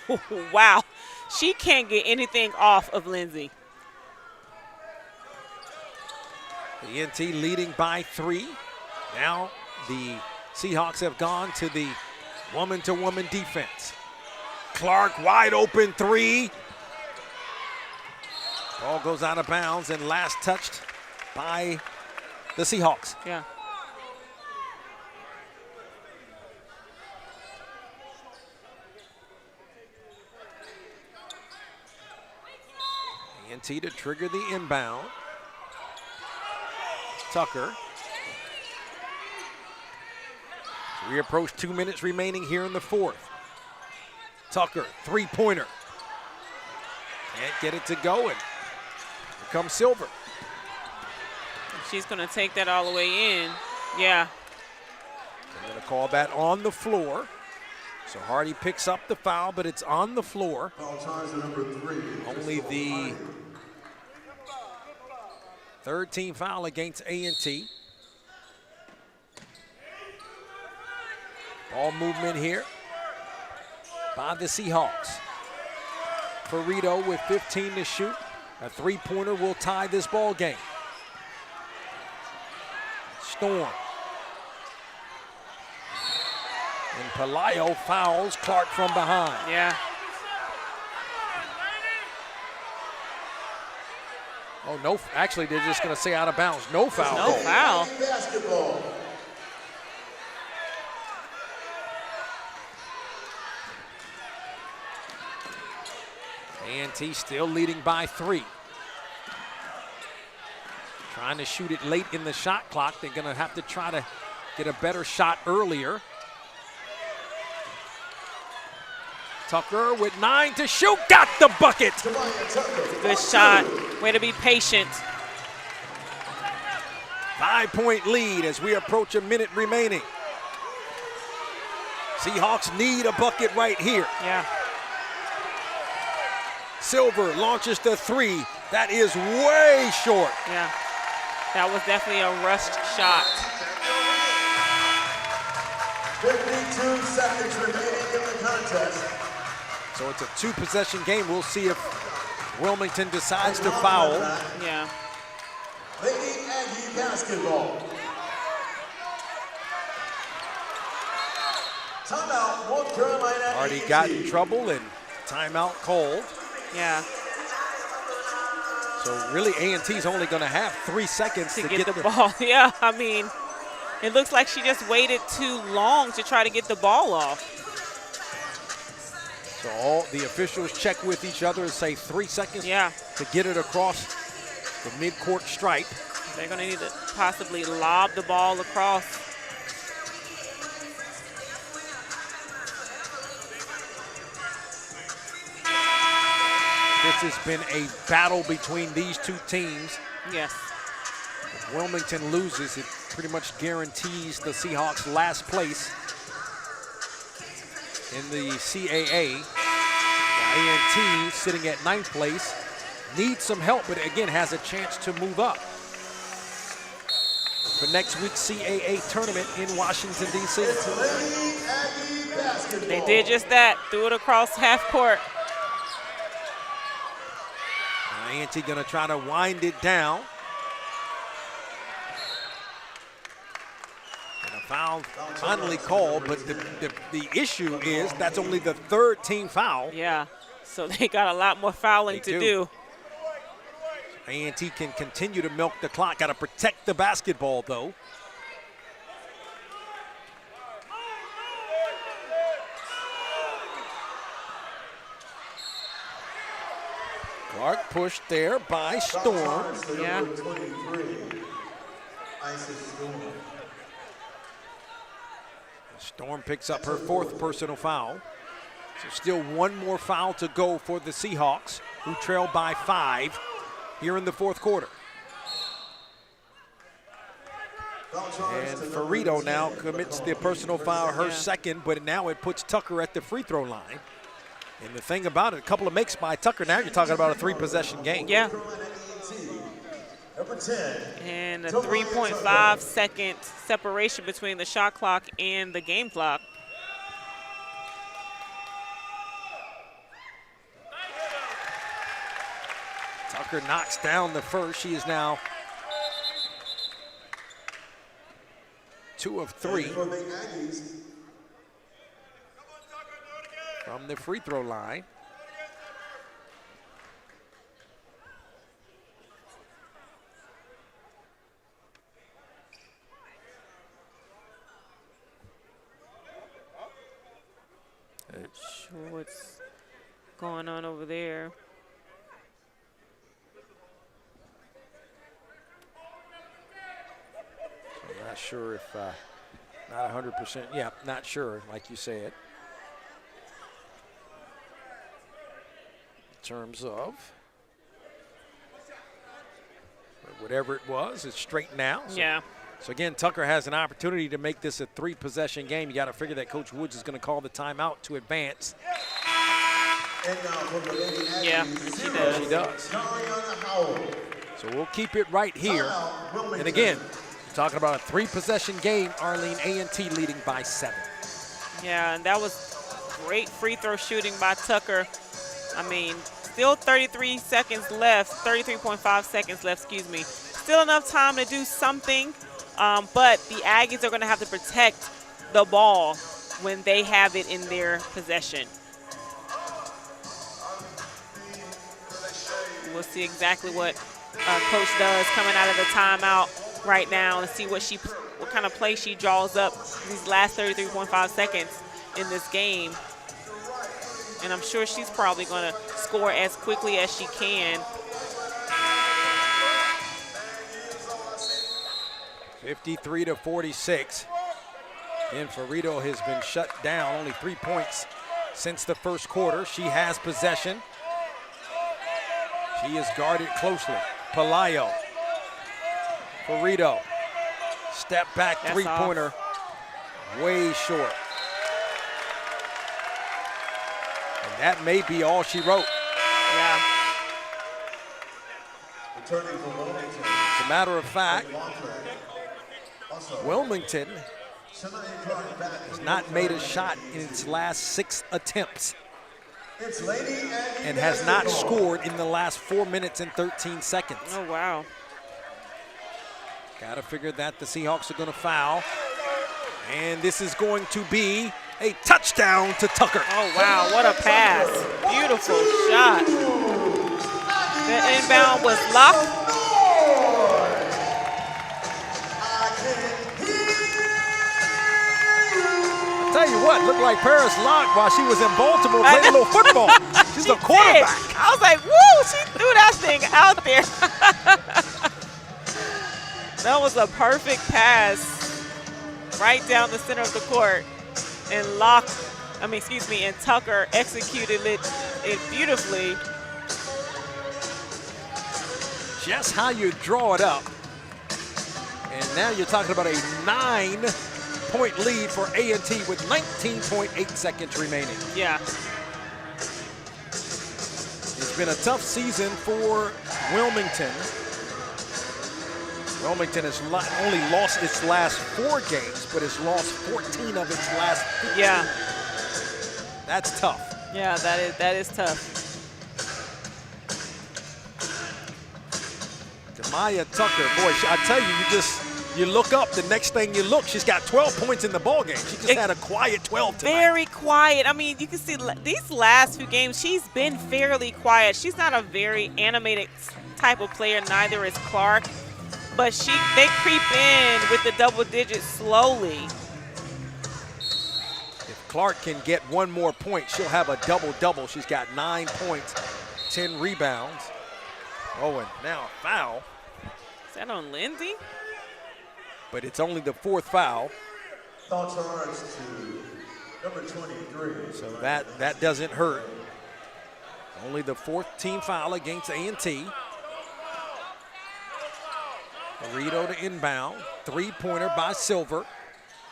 wow. She can't get anything off of Lindsay. The NT leading by 3. Now the Seahawks have gone to the woman-to-woman defense. Clark wide open 3. Ball goes out of bounds and last touched by the Seahawks. Yeah. ENT to trigger the inbound. Tucker. So we approach 2 minutes remaining here in the 4th. Tucker, three-pointer. Can't get it to go, and here comes Silver. She's going to take that all the way in. Yeah. They're going to call that on the floor. So Hardy picks up the foul, but it's on the floor. Only the third team foul against A&T. Ball movement here by the Seahawks. Ferrito with 15 to shoot. A three-pointer will tie this ball game. Storm. And Pelayo fouls Clark from behind. Yeah. Oh, no. Actually, they're just going to say out of bounds. No foul. No foul. Basketball. A&T still leading by 3. Trying to shoot it late in the shot clock. They're going to have to try to get a better shot earlier. Tucker with 9 to shoot. Got the bucket. Good shot. Way to be patient. 5-point lead as we approach a minute remaining. Seahawks need a bucket right here. Yeah. Silver launches the 3. That is way short. Yeah. That was definitely a rushed shot. 52 seconds remaining in the contest. So it's a 2-possession game. We'll see if Wilmington decides to foul. Yeah. Lady Aggie basketball. Timeout, North Carolina. Already got in trouble and timeout called. Yeah. So really A&T's only going to have 3 seconds to get the ball. Yeah, I mean, it looks like she just waited too long to try to get the ball off. So all the officials check with each other and say 3 seconds to get it across the midcourt stripe. They're going to need to possibly lob the ball across. This has been a battle between these two teams. Yes. If Wilmington loses, it pretty much guarantees the Seahawks last place in the CAA. A&T sitting at 9th place, needs some help, but again has a chance to move up for next week's CAA tournament in Washington, D.C. They did just that, threw it across half court. A&T gonna try to wind it down. And a foul finally called, but the issue is that's only the 3rd team foul. Yeah. So they got a lot more fouling to do. A&T can continue to milk the clock. Got to protect the basketball, though. Clark pushed there by Storm. Yeah. Storm picks up her 4th personal foul. So still one more foul to go for the Seahawks, who trail by 5 here in the 4th quarter. And Ferrito now commits the personal foul, her 2nd, but now it puts Tucker at the free throw line. And the thing about it, a couple of makes by Tucker, now you're talking about a 3-possession game. Yeah. And a 3.5 second separation between the shot clock and the game clock. Tucker knocks down the first. She is now 2 of 3 from the free throw line. Sure what's going on over there. I'm not sure if, not 100%, yeah, not sure, like you said. In terms of whatever it was, it's straight now. So, yeah. So again, Tucker has an opportunity to make this a 3-possession game. You got to figure that Coach Woods is going to call the timeout to advance. Yeah, she does. She does. So we'll keep it right here. And again, we're talking about a 3-possession game. Arlene, A&T leading by 7. Yeah, and that was great free throw shooting by Tucker. I mean, still 33 seconds left, 33.5 seconds left, excuse me. Still enough time to do something, but the Aggies are going to have to protect the ball when they have it in their possession. We'll see exactly what Coach does coming out of the timeout right now and see what kind of play she draws up these last 33.5 seconds in this game. And I'm sure she's probably going to score as quickly as she can. 53-46. And Ferrito has been shut down. Only 3 points since the first quarter. She has possession. She is guarded closely. Pelayo. Ferrito. Step back three-pointer. Way short. And that may be all she wrote. Yeah. As a matter of fact, Wilmington has not made a shot in its last 6 attempts and has not scored in the last 4 minutes and 13 seconds. Oh, wow. Got to figure that the Seahawks are going to foul. And this is going to be a touchdown to Tucker. Oh, wow, what a pass. Beautiful shot. The inbound was locked. Tell you what, looked like Paris Locke while she was in Baltimore playing a little football. She's a quarterback. I was like, woo, she threw that thing out there. That was a perfect pass right down the center of the court. And and Tucker executed it beautifully. Just how you draw it up. And now you're talking about a 9-point lead for A&T with 19.8 seconds remaining. Yeah. It's been a tough season for Wilmington. Wilmington has only lost its last 4 games, but has lost 14 of its last 15. Yeah. That's tough. Yeah, that is tough. Demaya Tucker, boy, I tell you, you look up, the next thing you look, she's got 12 points in the ball game. She just had a quiet 12 tonight. Very quiet. I mean, you can see these last few games, she's been fairly quiet. She's not a very animated type of player, neither is Clark. But they creep in with the double digits slowly. If Clark can get 1 more point, she'll have a double-double. She's got 9 points, 10 rebounds. Oh, and now a foul. Is that on Lindsay? But it's only the 4th foul. Foul charge to number 23. So that doesn't hurt. Only the 4th team foul against A&T. Burrito to inbound. 3-pointer by Silver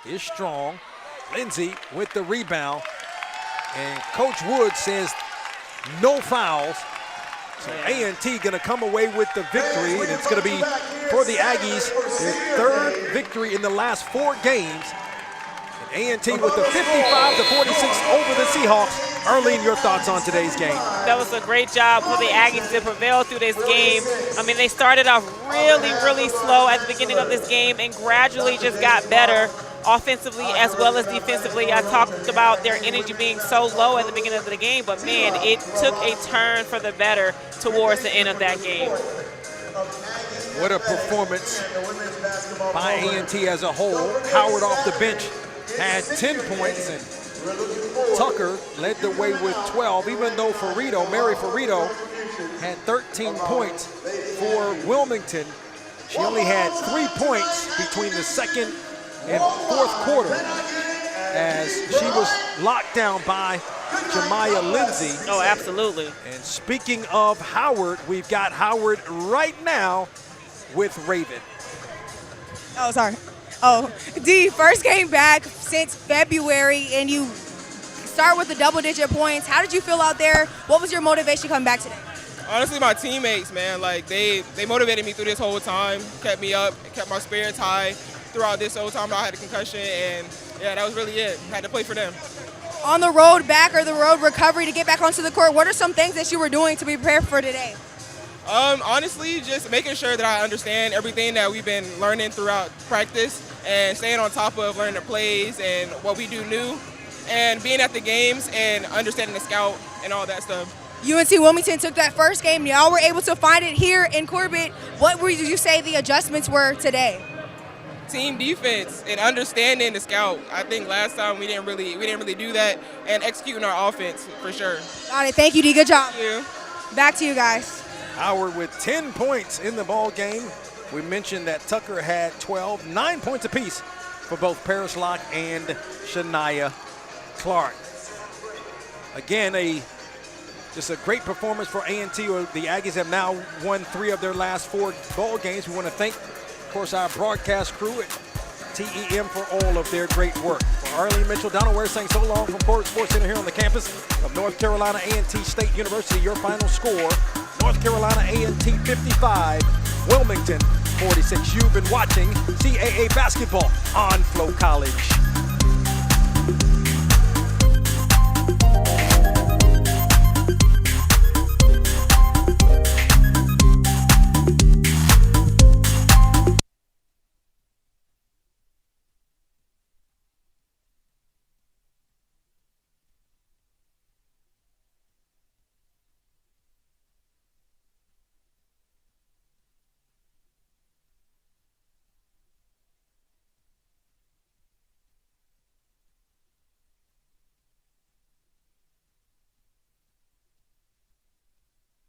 is strong. Lindsay with the rebound. And Coach Wood says no fouls. So A&T going to come away with the victory, and it's going to be for the Aggies their 3rd victory in the last 4 games. And A&T with the 55-46 over the Seahawks Arlene, your thoughts on today's game? That was a great job for the Aggies to prevail through this game. I mean, they started off really, really slow at the beginning of this game and gradually just got better offensively as well as defensively. I talked about their energy being so low at the beginning of the game, but man, it took a turn for the better towards the end of that game. What a performance by A&T as a whole. Howard off the bench had 10 points, and Tucker led the way with 12, even though Mary Ferrito had 13 points for Wilmington. She only had 3 points between the second and fourth quarter as she was locked down by Jemiah Lindsay. Oh, absolutely. And speaking of Howard, we've got Howard right now with Raven. Oh, sorry. Oh, D, first game back since February, and you start with the double-digit points. How did you feel out there? What was your motivation coming back today? Honestly, my teammates, man, like they motivated me through this whole time, kept me up, kept my spirits high throughout this whole time. I had a concussion, and yeah, that was really it. Had to play for them. On the road back or the road recovery to get back onto the court, what are some things that you were doing to be prepared for today? Honestly, just making sure that I understand everything that we've been learning throughout practice and staying on top of learning the plays and what we do new and being at the games and understanding the scout and all that stuff. UNC Wilmington took that first game. Y'all were able to find it here in Corbett. What would you say the adjustments were today? Team defense and understanding the scout. I think last time we didn't really do that, and executing our offense for sure. Got it. Thank you, D. Good job. Thank you. Back to you guys. Howard with 10 points in the ball game. We mentioned that Tucker had 12, 9 points apiece for both Paris Locke and Shania Clark. Again, just a great performance for A&T. The Aggies have now won 3 of their last 4 ball games. We want to thank, of course, our broadcast crew at TEM for all of their great work. For Arlene Mitchell, Donald Ware saying so long from Corbett Sports Center here on the campus of North Carolina A&T State University. Your final score, North Carolina A&T 55, Wilmington 46. You've been watching CAA basketball on Flow College.